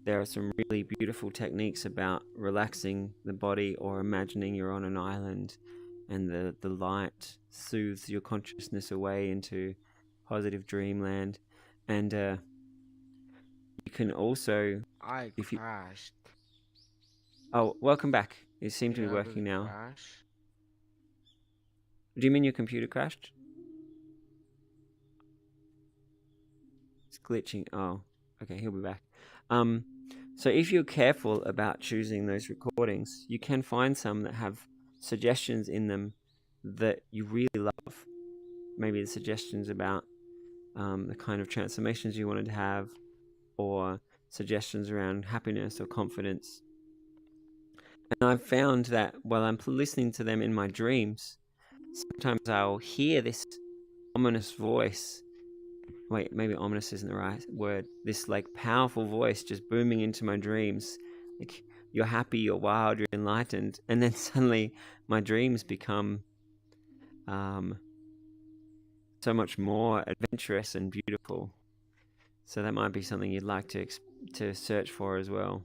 There are some really beautiful techniques about relaxing the body or imagining you're on an island and the light soothes your consciousness away into positive dreamland. And you can also... I crashed. Oh, welcome back. It seemed to be Yeah, working now. crash. Do you mean your computer crashed? It's glitching. Oh, okay, he'll be back. So if you're careful about choosing those recordings, you can find some that have suggestions in them that you really love. Maybe the suggestions about the kind of transformations you wanted to have, or suggestions around happiness or confidence. And I've found that while I'm listening to them in my dreams, sometimes I'll hear this ominous voice. Wait, maybe ominous isn't the right word. This like powerful voice just booming into my dreams. Like, you're happy, you're wild, you're enlightened. And then suddenly my dreams become so much more adventurous and beautiful. So that might be something you'd like to search for as well.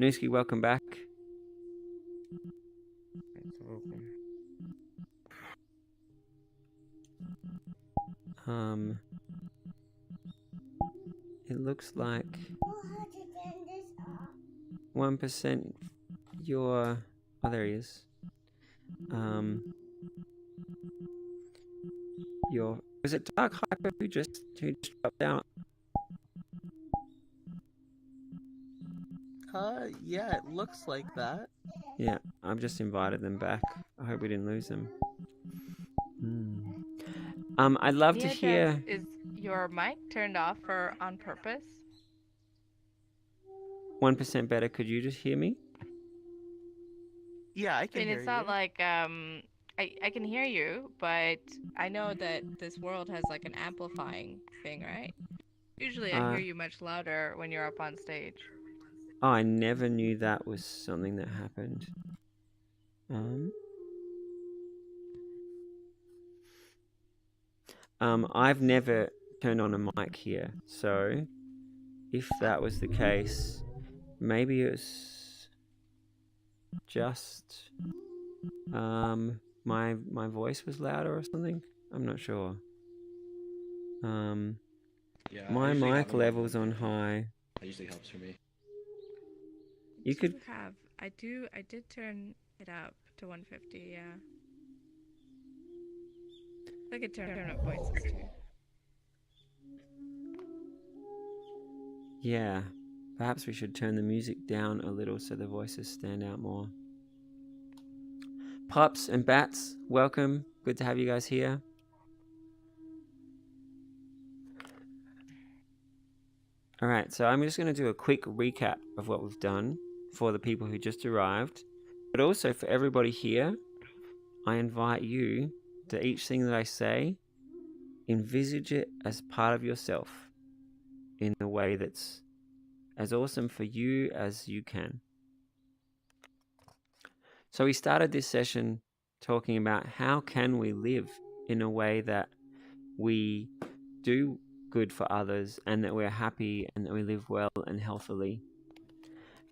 Nooski, welcome back. It's welcome. It looks like Oh, how to turn this off? 1% your... Oh, there he is. Your... Was it Dark Hyper who just dropped out? Yeah, it looks like that. Yeah, I've just invited them back. I hope we didn't lose them. I'd love to Nia hear... Jones, is your mic turned off for on purpose? 1% better, could you just hear me? Yeah, I I can mean, hear it's not you. like I can hear you, but I know that this world has like an amplifying thing, right? Usually I hear you much louder when you're up on stage. Oh, I never knew that was something that happened. I've never turned on a mic here, so if that was the case, maybe it was just my voice was louder or something. I'm not sure. Yeah, My mic level's on high. That usually helps for me. You could I did turn it up to 150, yeah. I could turn up voices too. Yeah, perhaps we should turn the music down a little so the voices stand out more. Pups and bats, welcome. Good to have you guys here. All right, so I'm just going to do a quick recap of what we've done for the people who just arrived, but also for everybody here. I invite you to each thing that I say, envisage it as part of yourself in a way that's as awesome for you as you can. So we started this session talking about how can we live in a way that we do good for others and that we're happy and that we live well and healthily.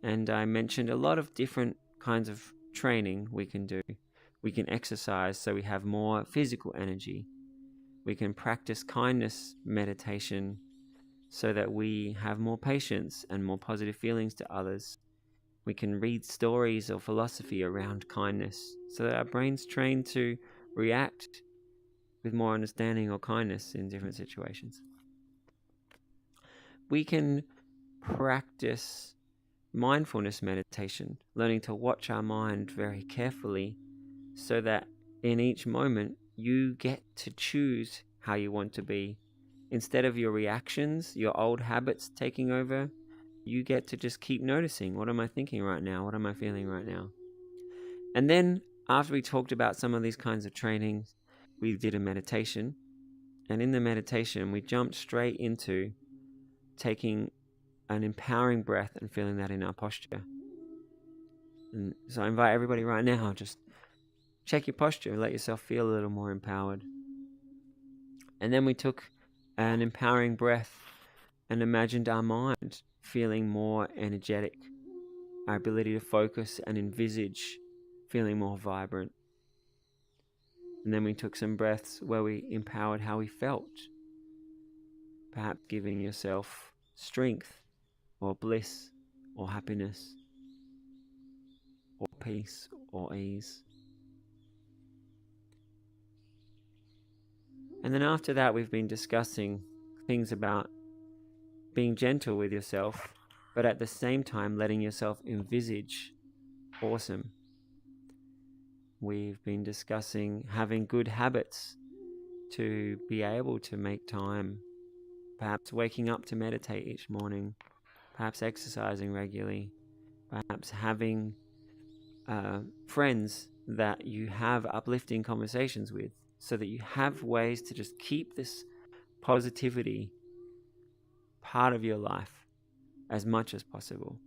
And I mentioned a lot of different kinds of training we can do. We can exercise so we have more physical energy. We can practice kindness meditation so that we have more patience and more positive feelings to others. We can read stories or philosophy around kindness so that our brains train to react with more understanding or kindness in different situations. We can practice mindfulness meditation, learning to watch our mind very carefully so that in each moment you get to choose how you want to be. Instead of your reactions, your old habits taking over, you get to just keep noticing, what am I thinking right now? What am I feeling right now? And then after we talked about some of these kinds of trainings, we did a meditation. And in the meditation, we jumped straight into taking an empowering breath and feeling that in our posture. And so I invite everybody right now, just check your posture, let yourself feel a little more empowered. And then we took an empowering breath and imagined our mind feeling more energetic, our ability to focus and envisage feeling more vibrant. And then we took some breaths where we empowered how we felt, perhaps giving yourself strength or bliss or happiness or peace or ease. And then after that, we've been discussing things about being gentle with yourself, but at the same time letting yourself envisage awesome. We've been discussing having good habits to be able to make time, perhaps waking up to meditate each morning, perhaps exercising regularly, perhaps having friends that you have uplifting conversations with so that you have ways to just keep this positivity part of your life as much as possible.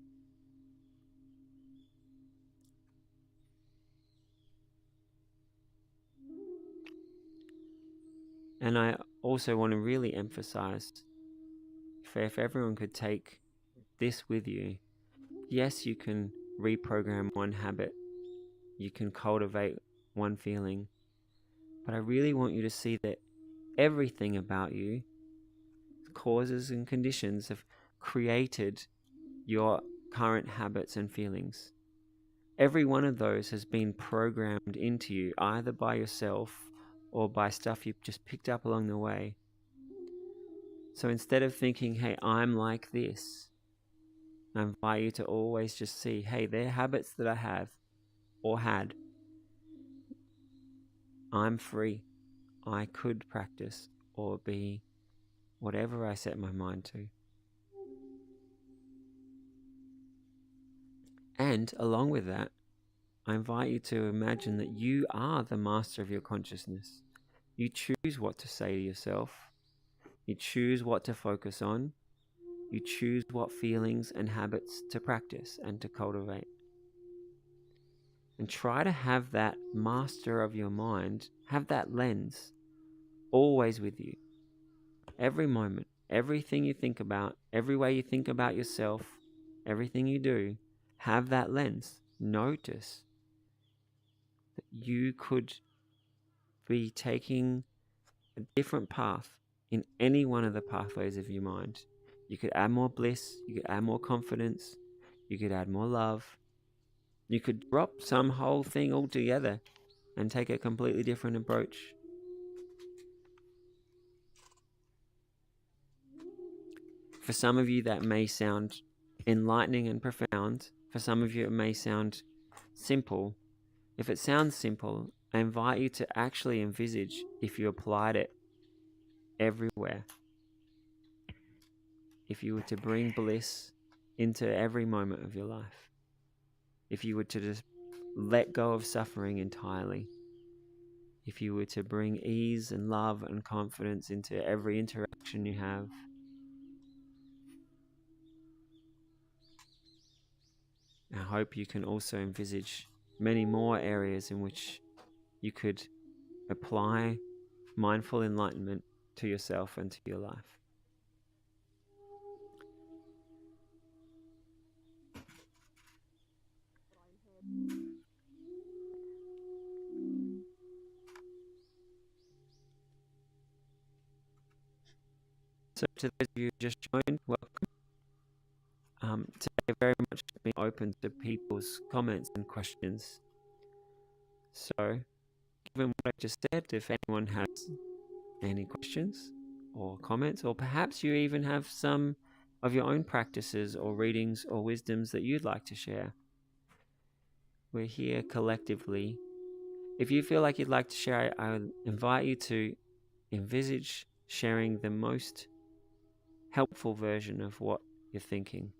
And I also want to really emphasize, if everyone could take this with you, yes, you can reprogram one habit, you can cultivate one feeling, but I really want you to see that everything about you, causes and conditions, have created your current habits and feelings. Every one of those has been programmed into you, either by yourself or by stuff you've just picked up along the way. So instead of thinking, hey, I'm like this, I invite you to always just see, hey, they're habits that I have or had. I'm free. I could practice or be whatever I set my mind to. And along with that, I invite you to imagine that you are the master of your consciousness. You choose what to say to yourself. You choose what to focus on. You choose what feelings and habits to practice and to cultivate. And try to have that master of your mind, have that lens always with you. Every moment, everything you think about, every way you think about yourself, everything you do, have that lens. Notice that you could be taking a different path in any one of the pathways of your mind. You could add more bliss, you could add more confidence, you could add more love. You could drop some whole thing altogether and take a completely different approach. For some of you, that may sound enlightening and profound. For some of you, it may sound simple. If it sounds simple, I invite you to actually envisage if you applied it everywhere. If you were to bring bliss into every moment of your life. If you were to just let go of suffering entirely. If you were to bring ease and love and confidence into every interaction you have. I hope you can also envisage many more areas in which you could apply mindful enlightenment to yourself and to your life. So to those of you who just joined, welcome. Today very much being open to people's comments and questions. So, given what I just said, if anyone has any questions or comments, or perhaps you even have some of your own practices or readings or wisdoms that you'd like to share, we're here collectively. If you feel like you'd like to share, I would invite you to envisage sharing the most helpful version of what you're thinking.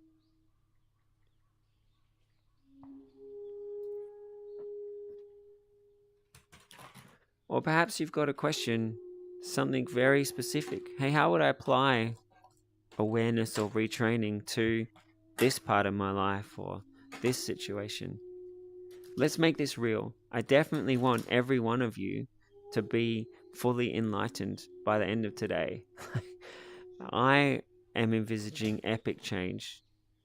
Or perhaps you've got a question, something very specific. Hey, how would I apply awareness or retraining to this part of my life or this situation? Let's make this real. I definitely want every one of you to be fully enlightened by the end of today. I am envisaging epic change.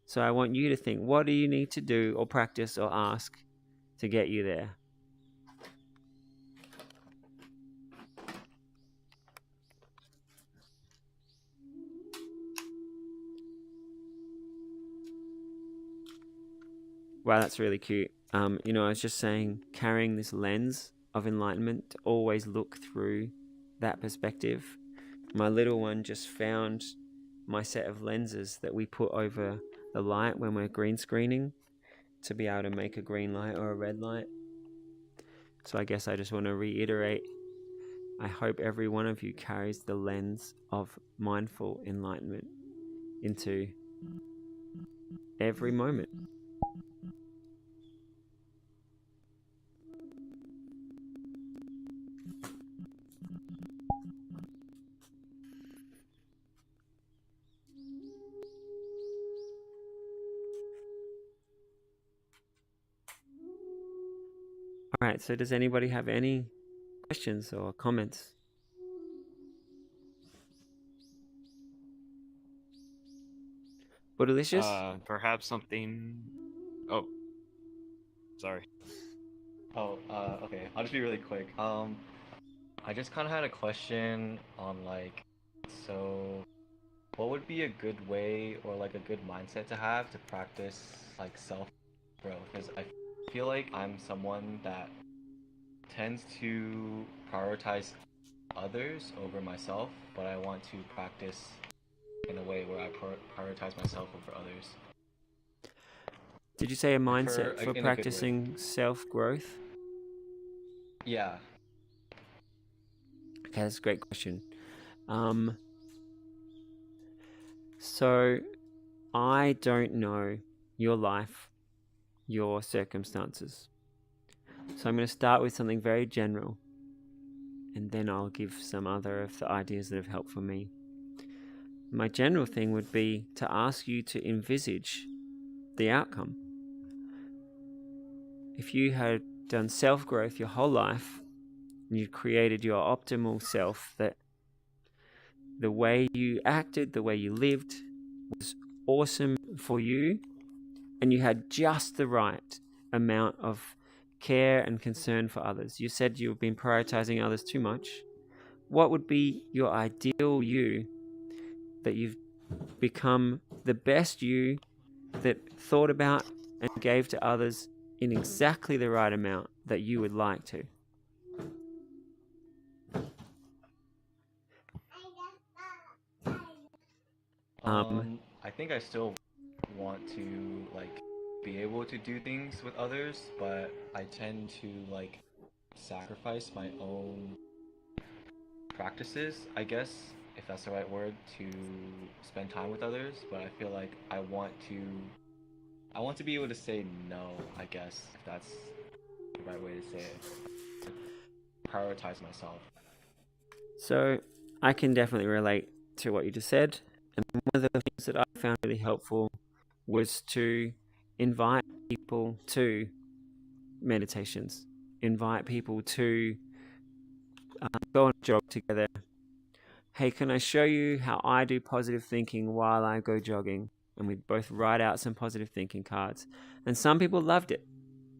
So I want you to think, what do you need to do or practice or ask to get you there? Wow, that's really cute. I was just saying, carrying this lens of enlightenment to always look through that perspective. My little one just found my set of lenses that we put over the light when we're green screening to be able to make a green light or a red light. So I guess I just want to reiterate, I hope every one of you carries the lens of mindful enlightenment into every moment. All right, so does anybody have any questions or comments? Bootylicious? Perhaps something. Oh, sorry. Oh, okay. I'll just be really quick. I just kind of had a question on like, so what would be a good way or like a good mindset to have to practice like self growth? Because I feel like I'm someone that tends to prioritize others over myself, but I want to practice in a way where I prioritize myself over others. Did you say a mindset for In a good way. practicing self-growth? Yeah. Okay, that's a great question. So I don't know your life, your circumstances. So I'm going to start with something very general, and then I'll give some other of the ideas that have helped for me. My general thing would be to ask you to envisage the outcome. If you had done self-growth your whole life, and you created your optimal self, that the way you acted, the way you lived was awesome for you, and you had just the right amount of care and concern for others. You said you've been prioritizing others too much. What would be your ideal you, that you've become the best you that thought about and gave to others in exactly the right amount that you would like to? I think I still want to like be able to do things with others, but I tend to like sacrifice my own practices, I guess, if that's the right word, to spend time with others, but I feel like I want to be able to say no, I guess, if that's the right way to say it. Prioritize myself. So I can definitely relate to what you just said. And one of the things that I found really helpful was to invite people to meditations, invite people to go on a jog together. Hey, can I show you how I do positive thinking while I go jogging? And we both write out some positive thinking cards. And some people loved it,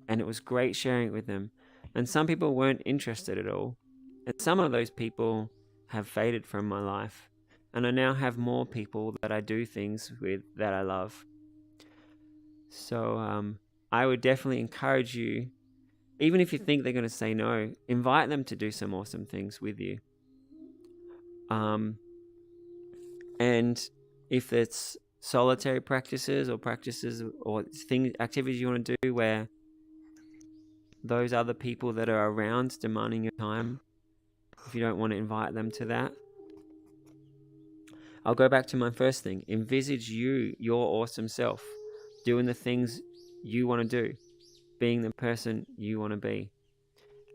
and it was great sharing it with them. And some people weren't interested at all. And some of those people have faded from my life. And I now have more people that I do things with that I love. So I would definitely encourage you, even if you think they're going to say no, invite them to do some awesome things with you. And if it's solitary practices or activities you want to do where those other people that are around demanding your time, if you don't want to invite them to that, I'll go back to my first thing. Envisage your awesome self, doing the things you want to do, being the person you want to be.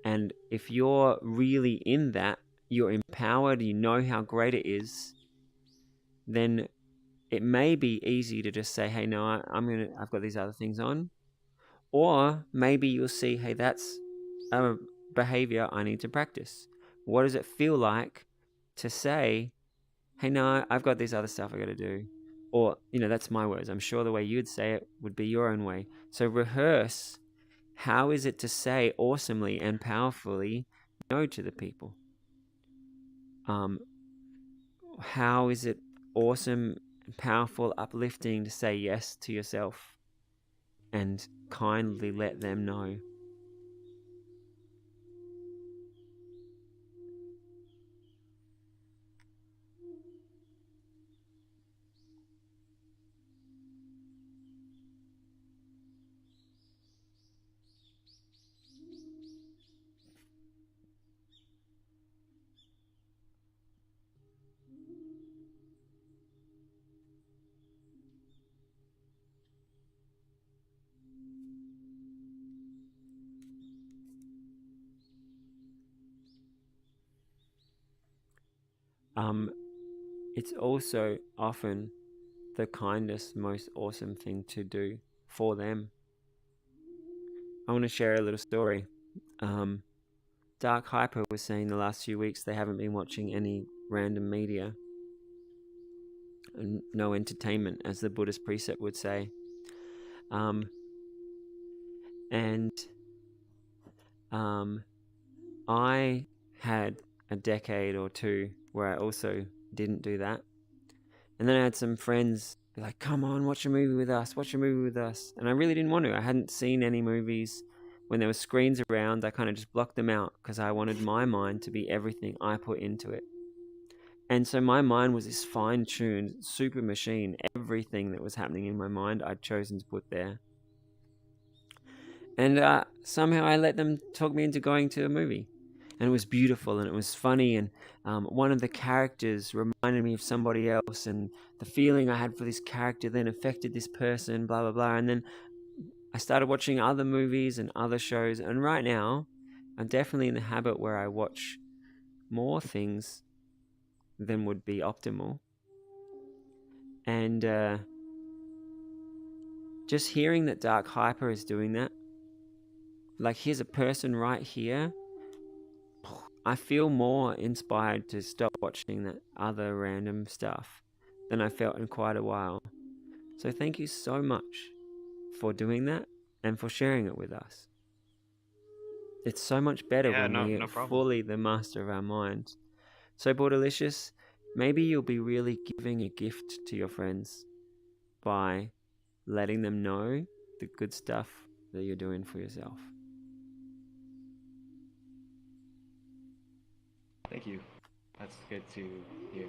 And if you're really in that, you're empowered, you know how great it is, then it may be easy to just say, hey, no, I've got these other things on. Or maybe you'll see, hey, that's a behavior I need to practice. What does it feel like to say, hey, no, I've got this other stuff I got to do? Or, that's my words. I'm sure the way you'd say it would be your own way. So rehearse, how is it to say awesomely and powerfully no to the people? How is it awesome, powerful, uplifting to say yes to yourself and kindly let them know? It's also often the kindest, most awesome thing to do for them. I want to share a little story. Dark Hyper was saying the last few weeks they haven't been watching any random media. no entertainment, as the Buddhist precept would say. And I had a decade or two where I also didn't do that. And then I had some friends be like, come on, watch a movie with us, watch a movie with us. And I really didn't want to. I hadn't seen any movies. When there were screens around, I kind of just blocked them out because I wanted my mind to be everything I put into it. And so my mind was this fine-tuned super machine. Everything that was happening in my mind, I'd chosen to put there. And somehow I let them talk me into going to a movie. And it was beautiful and it was funny. And one of the characters reminded me of somebody else. And the feeling I had for this character then affected this person, blah, blah, blah. And then I started watching other movies and other shows. And right now, I'm definitely in the habit where I watch more things than would be optimal. And just hearing that Dark Hyper is doing that, like here's a person right here, I feel more inspired to stop watching that other random stuff than I felt in quite a while. So thank you so much for doing that and for sharing it with us. It's so much better when we are fully the master of our mind. So Borderlicious, maybe you'll be really giving a gift to your friends by letting them know the good stuff that you're doing for yourself. Thank you. That's good to hear.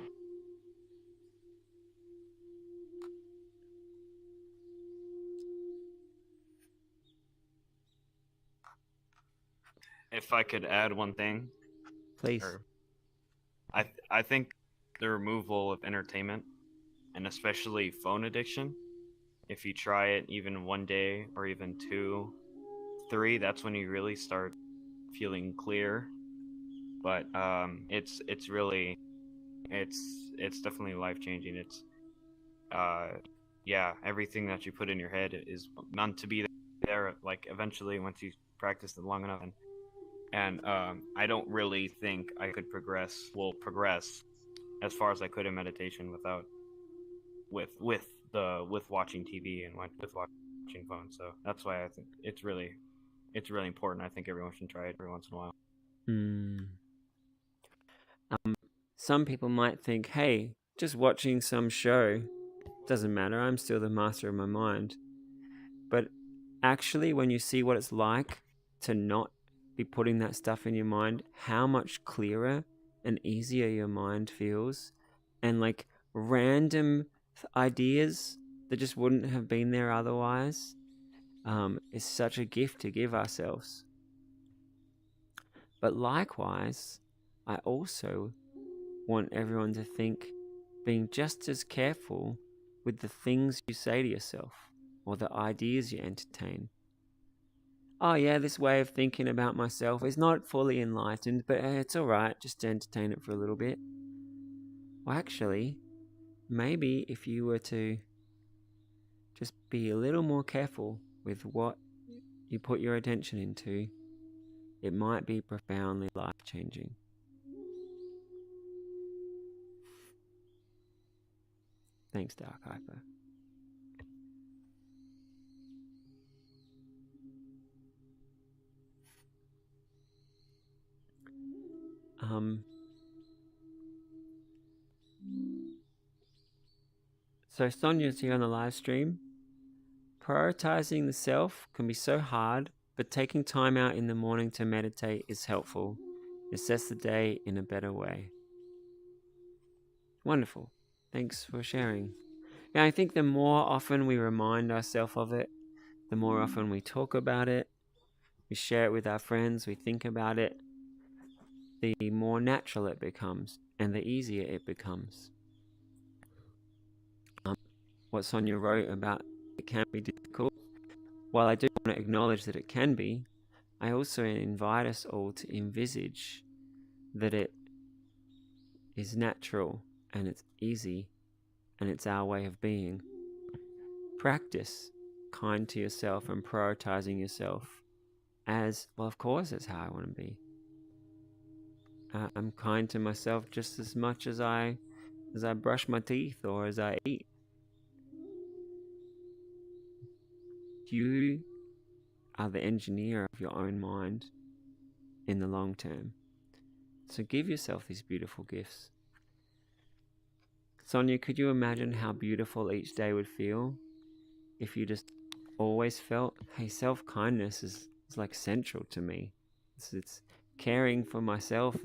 If I could add one thing, please. I think the removal of entertainment, and especially phone addiction, if you try it even one day or even 2, 3, that's when you really start feeling clear. But it's definitely life changing. It's everything that you put in your head is meant to be there. Like eventually, once you practice it long enough, and I don't really think I could progress as far as I could in meditation without with watching TV and with watching phones. So that's why I think it's really important. I think everyone should try it every once in a while. Some people might think, hey, just watching some show doesn't matter. I'm still the master of my mind. But actually, when you see what it's like to not be putting that stuff in your mind, how much clearer and easier your mind feels, and like random ideas that just wouldn't have been there otherwise, is such a gift to give ourselves. But likewise, I also want everyone to think being just as careful with the things you say to yourself or the ideas you entertain. Oh yeah, this way of thinking about myself is not fully enlightened, but it's alright, just to entertain it for a little bit. Well, actually, maybe if you were to just be a little more careful with what you put your attention into, it might be profoundly life-changing. Thanks, Dark Hyper. So Sonia's here on the live stream. Prioritizing the self can be so hard, but taking time out in the morning to meditate is helpful. It sets the day in a better way. Wonderful. Thanks for sharing. Yeah, I think the more often we remind ourselves of it, the more often we talk about it, we share it with our friends, we think about it, the more natural it becomes and the easier it becomes. What Sonia wrote about it can be difficult. While I do want to acknowledge that it can be, I also invite us all to envisage that it is natural and it's easy and it's our way of being. Practice kind to yourself and prioritizing yourself as, well, of course, that's how I want to be. I'm kind to myself just as much as I as I brush my teeth or as I eat. You are the engineer of your own mind in the long term. So give yourself these beautiful gifts. Sonia, could you imagine how beautiful each day would feel if you just always felt, hey, self-kindness is like central to me. It's caring for myself.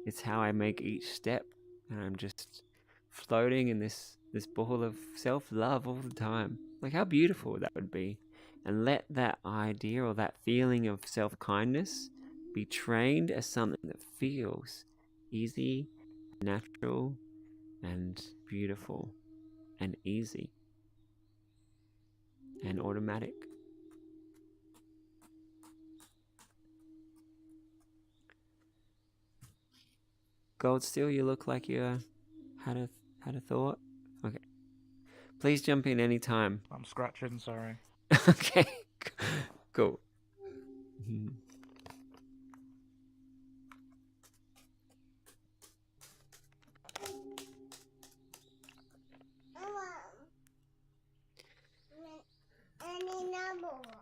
It's how I make each step, and I'm just floating in this ball of self-love all the time. Like, how beautiful that would be. And let that idea or that feeling of self-kindness be trained as something that feels easy, natural, and beautiful, and easy, and automatic. Gold Steel, you look like you had a thought. Okay, please jump in anytime. I'm scratching, sorry. Okay, cool. Any number one.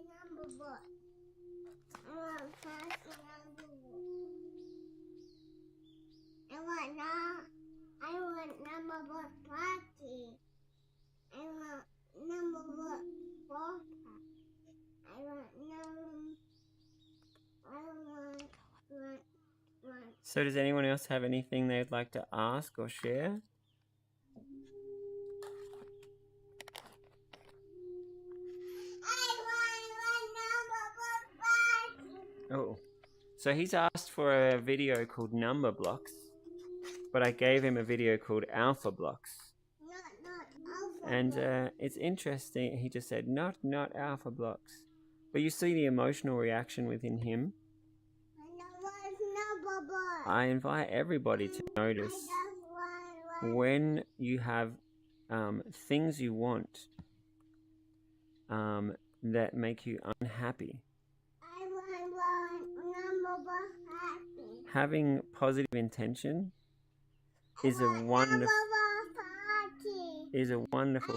Number one. I want number one. I want number one party. I want number one water. I want. So does anyone else have anything they'd like to ask or share? Oh, so he's asked for a video called Number Blocks, but I gave him a video called Alpha Blocks. And it's interesting, he just said, not Alpha Blocks. But you see the emotional reaction within him. I invite everybody to notice when you have things you want that make you unhappy. Having positive intention is a wonderful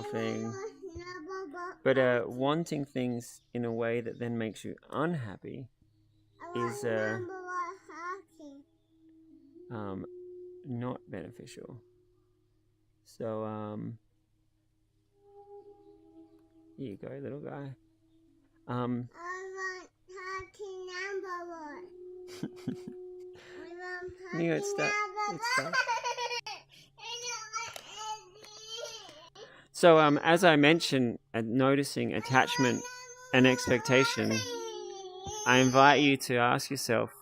thing. But wanting things in a way that then makes you unhappy is not beneficial. So here you go, little guy. I want number one. It's stuck. So as I mentioned, noticing attachment and expectation, I invite you to ask yourself,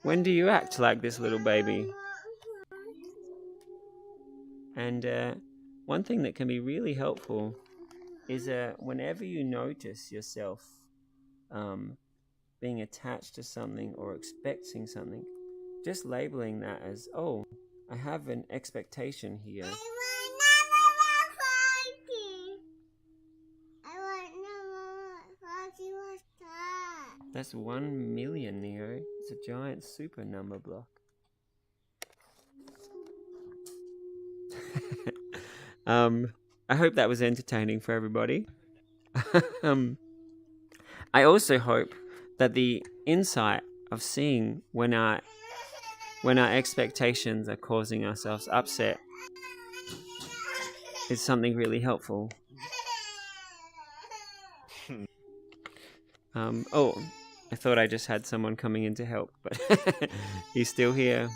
when do you act like this little baby? And one thing that can be really helpful is whenever you notice yourself being attached to something or expecting something, just labeling that as, oh, I have an expectation here. That's 1 million, Neo. It's a giant super number block. I hope that was entertaining for everybody. I also hope that the insight of seeing when our expectations are causing ourselves upset is something really helpful. Oh, I thought I just had someone coming in to help, but he's still here.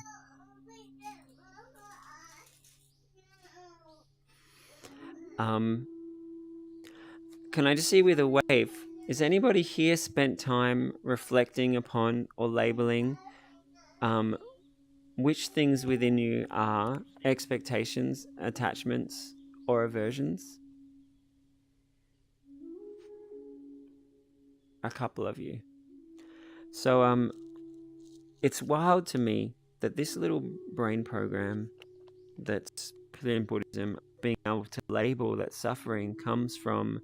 Can I just see with a wave, is anybody here spent time reflecting upon or labeling which things within you are expectations, attachments, or aversions? A couple of you. So it's wild to me that this little brain program that's in Buddhism, being able to label that suffering comes from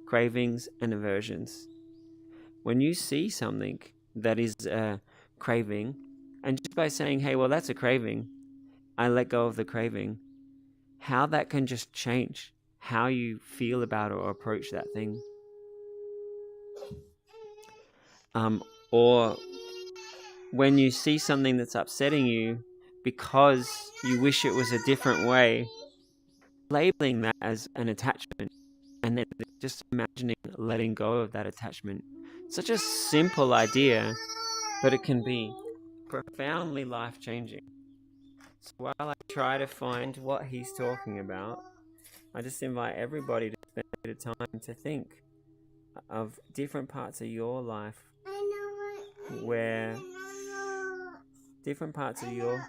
cravings and aversions. When you see something that is a craving, And just by saying, hey, well, that's a craving, I let go of the craving, how that can just change how you feel about it or approach that thing. Or when you see something that's upsetting you because you wish it was a different way, labeling that as an attachment and then just imagining letting go of that attachment. Such a simple idea, but it can be profoundly life-changing. So while I try to find what he's talking about, I just invite everybody to spend a bit of time to think of different parts of your life where different parts of your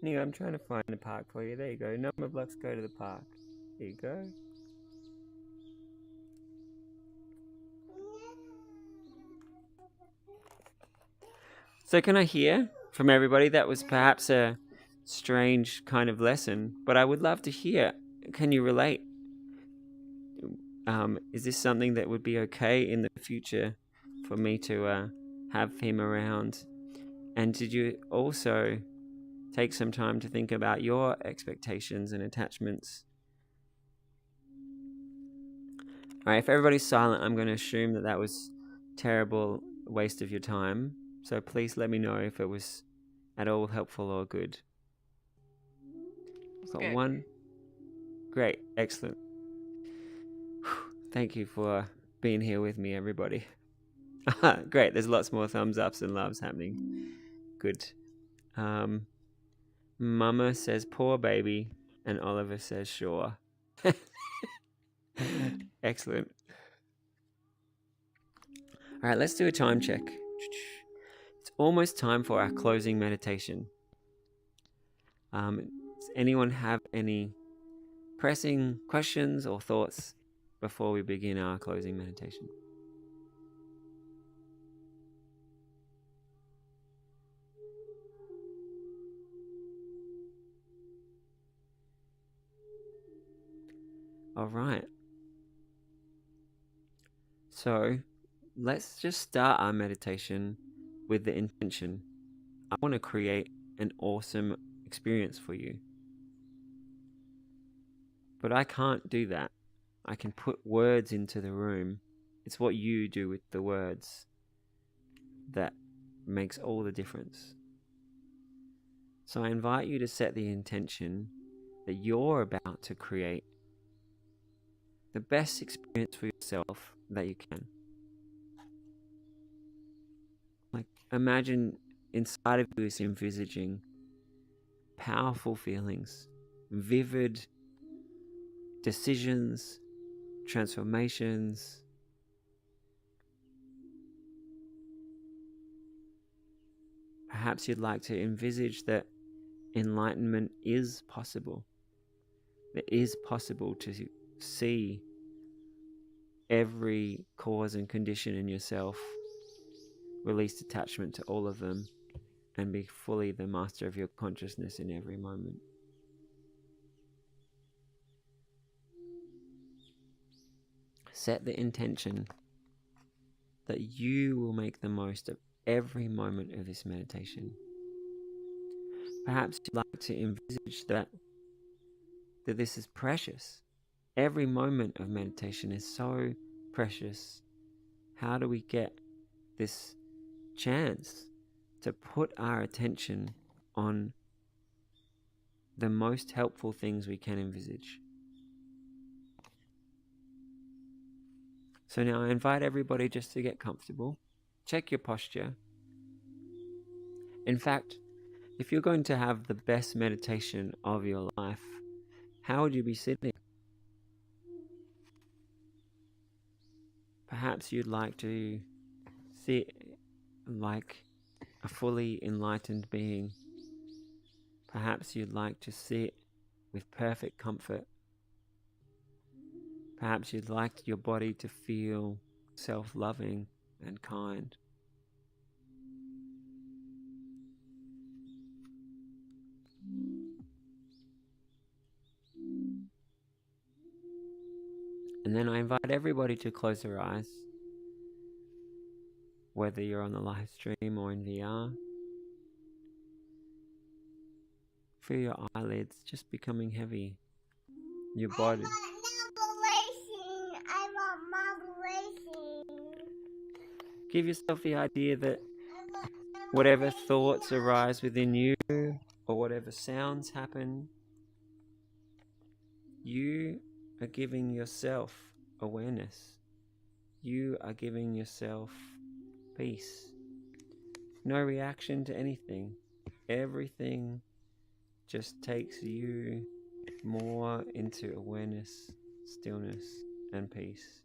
Neil, I'm trying to find a park for you. There you go. Number blocks go to the park. There you go. So can I hear from everybody? That was perhaps a strange kind of lesson, but I would love to hear. Can you relate? Is this something that would be okay in the future for me to have him around? And did you also take some time to think about your expectations and attachments? All right, if everybody's silent, I'm going to assume that that was a terrible waste of your time. So please let me know if it was at all helpful or good. Got good. one. Great, excellent. Thank you for being here with me, everybody. Great, there's lots more thumbs ups and loves happening. Good. Mama says poor baby, and Oliver says sure. Excellent. All right, let's do a time check. It's almost time for our closing meditation. Does anyone have any pressing questions or thoughts before we begin our closing meditation? All right. So let's just start our meditation with the intention. I want to create an awesome experience for you. But I can't do that. I can put words into the room. It's what you do with the words that makes all the difference. So I invite you to set the intention that you're about to create the best experience for yourself that you can. Like, imagine inside of you is envisaging powerful feelings, vivid decisions, transformations. Perhaps you'd like to envisage that enlightenment is possible. It is possible to see every cause and condition in yourself, release attachment to all of them, and be fully the master of your consciousness in every moment. Set the intention that you will make the most of every moment of this meditation. Perhaps you'd like to envisage that this is precious. Every moment of meditation is so precious. How do we get this chance to put our attention on the most helpful things we can envisage? So now I invite everybody just to get comfortable. Check your posture. In fact, if you're going to have the best meditation of your life, how would you be sitting? Perhaps you'd like to sit like a fully enlightened being. Perhaps you'd like to sit with perfect comfort. Perhaps you'd like your body to feel self-loving and kind. And then I invite everybody to close their eyes, whether you're on the live stream or in VR. Feel your eyelids just becoming heavy. Your body. I want marble racing. Give yourself the idea that whatever thoughts arise within you or whatever sounds happen, you are giving yourself awareness. You are giving yourself peace. No reaction to anything. Everything just takes you more into awareness, stillness, and peace.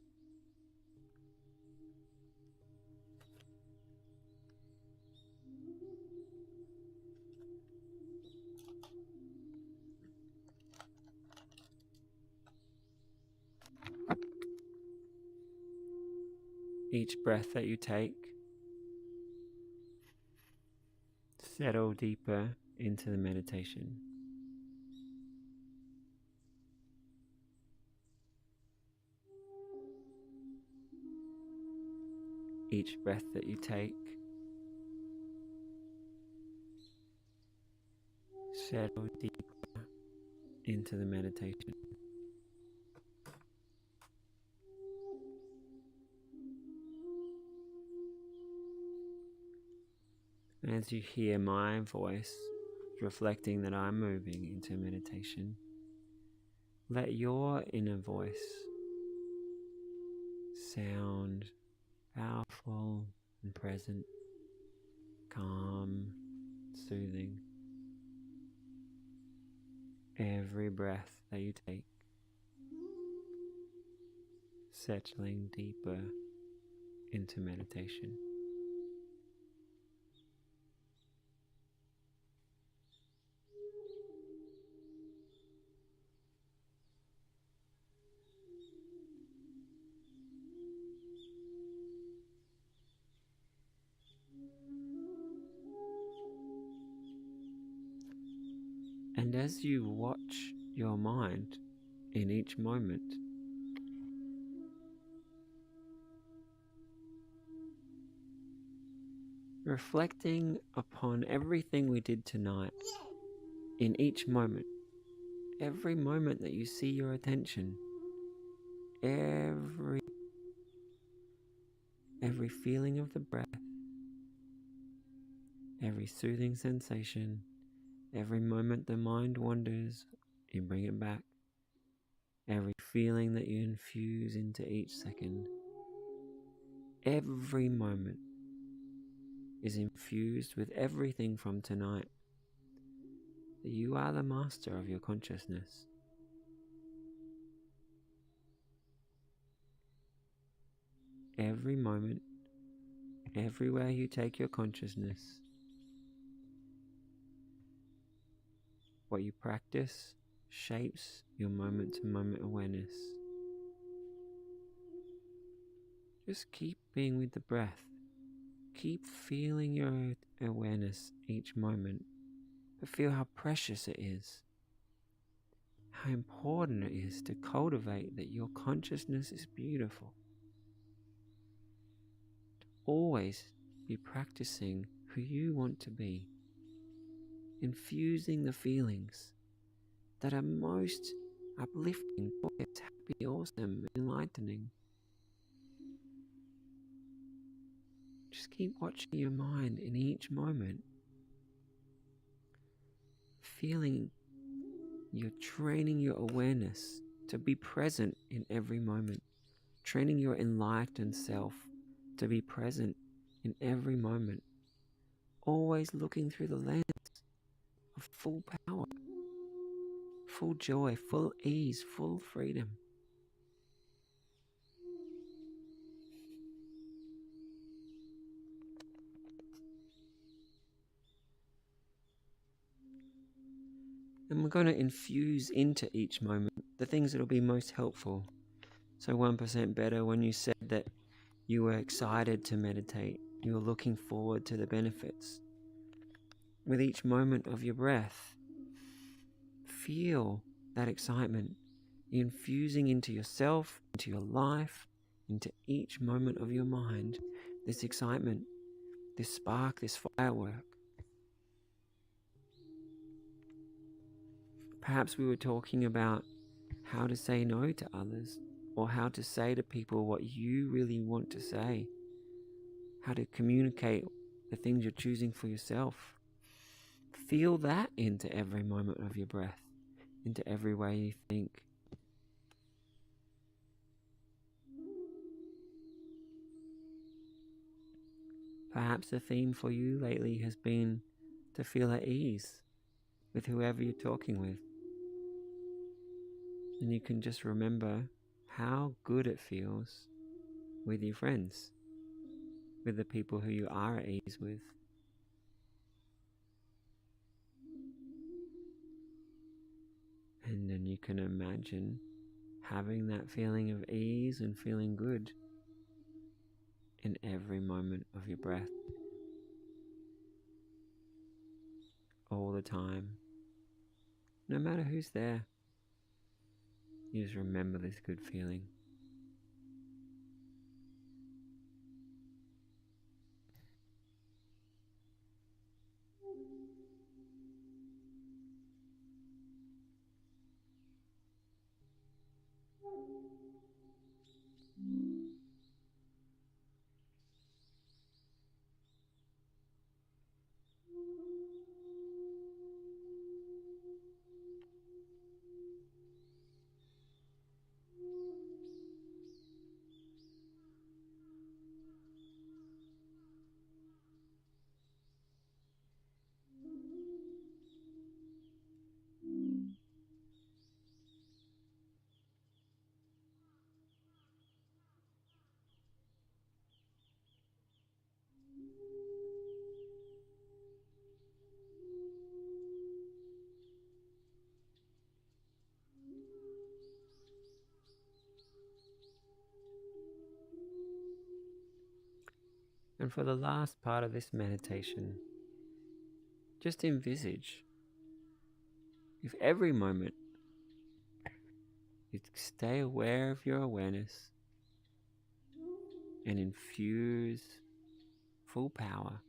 Each breath that you take, settle deeper into the meditation. Each breath that you take, settle deeper into the meditation. And as you hear my voice reflecting that I'm moving into meditation, let your inner voice sound powerful and present, calm, soothing. Every breath that you take, settling deeper into meditation. And as you watch your mind in each moment, reflecting upon everything we did tonight, in each moment, every moment that you see your attention, every feeling of the breath, every soothing sensation, every moment the mind wanders, you bring it back. Every feeling that you infuse into each second, every moment is infused with everything from tonight. That you are the master of your consciousness. Every moment, everywhere you take your consciousness, what you practice shapes your moment-to-moment awareness. Just keep being with the breath. Keep feeling your awareness each moment, but feel how precious it is. How important it is to cultivate that your consciousness is beautiful. Always be practicing who you want to be, infusing the feelings that are most uplifting, joyous, happy, awesome, enlightening. Just keep watching your mind in each moment, feeling you're training your awareness to be present in every moment, training your enlightened self to be present in every moment, always looking through the lens of full power, full joy, full ease, full freedom. And we're going to infuse into each moment the things that will be most helpful. So 1% better when you said that you were excited to meditate, you were looking forward to the benefits. With each moment of your breath, feel that excitement, infusing into yourself, into your life, into each moment of your mind, this excitement, this spark, this firework. Perhaps we were talking about how to say no to others, or how to say to people what you really want to say, how to communicate the things you're choosing for yourself. Feel that into every moment of your breath, into every way you think. Perhaps the theme for you lately has been to feel at ease with whoever you're talking with. And you can just remember how good it feels with your friends, with the people who you are at ease with. And then you can imagine having that feeling of ease and feeling good in every moment of your breath, all the time, no matter who's there. You just remember this good feeling. And for the last part of this meditation, just envisage if every moment you stay aware of your awareness and infuse full power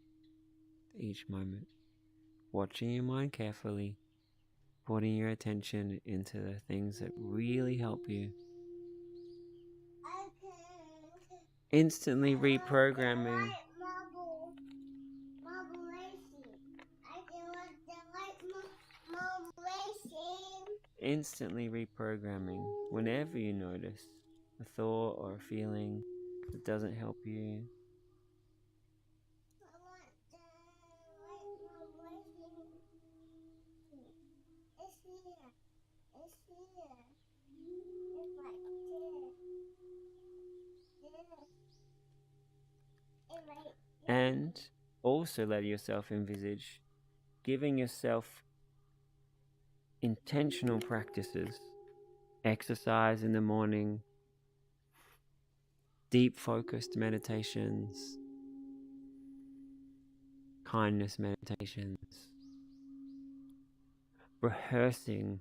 to each moment, watching your mind carefully, putting your attention into the things that really help you, instantly reprogramming. Instantly reprogramming whenever you notice a thought or a feeling that doesn't help you. And also let yourself envisage giving yourself intentional practices, exercise in the morning, deep focused meditations, kindness meditations, rehearsing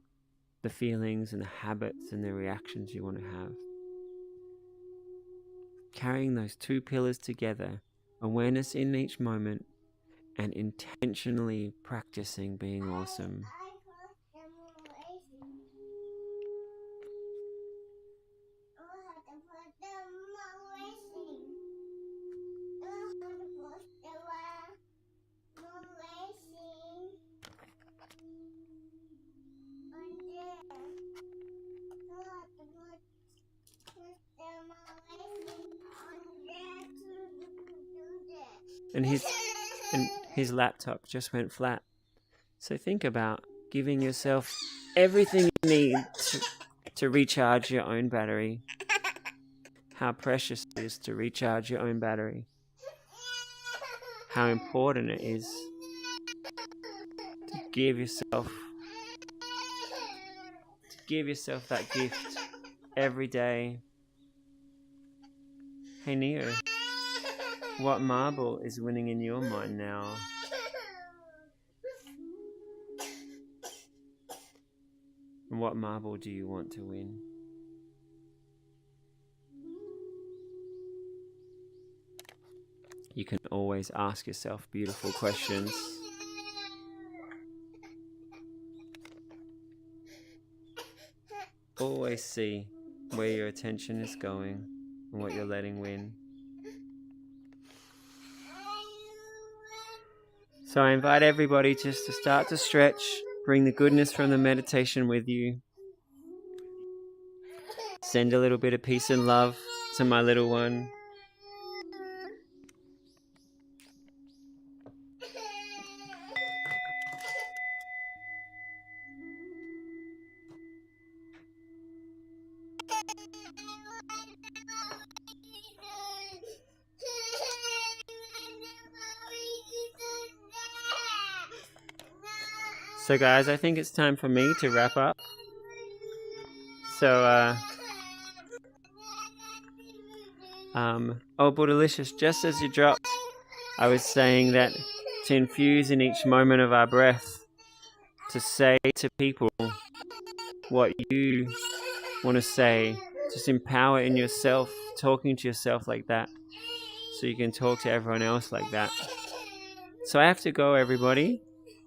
the feelings and the habits and the reactions you want to have. Carrying those two pillars together, awareness in each moment and intentionally practicing being awesome. And his laptop just went flat. So think about giving yourself everything you need to recharge your own battery. How precious it is to recharge your own battery. How important it is to give yourself that gift every day. Hey Neo, what marble is winning in your mind now? And what marble do you want to win? you can always ask yourself beautiful questions. Always see where your attention is going and what you're letting win. So I invite everybody just to start to stretch, bring the goodness from the meditation with you. Send a little bit of peace and love to my little one. So guys, I think it's time for me to wrap up. So, Buddhalicious, just as you dropped, I was saying that to infuse in each moment of our breath, to say to people what you want to say, just empower in yourself, talking to yourself like that, so you can talk to everyone else like that. So I have to go, everybody.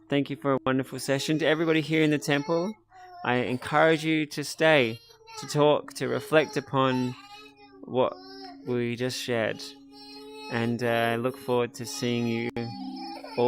Thank you for a wonderful session. To everybody here in the temple, I encourage you to stay, to talk, to reflect upon what we just shared. And I look forward to seeing you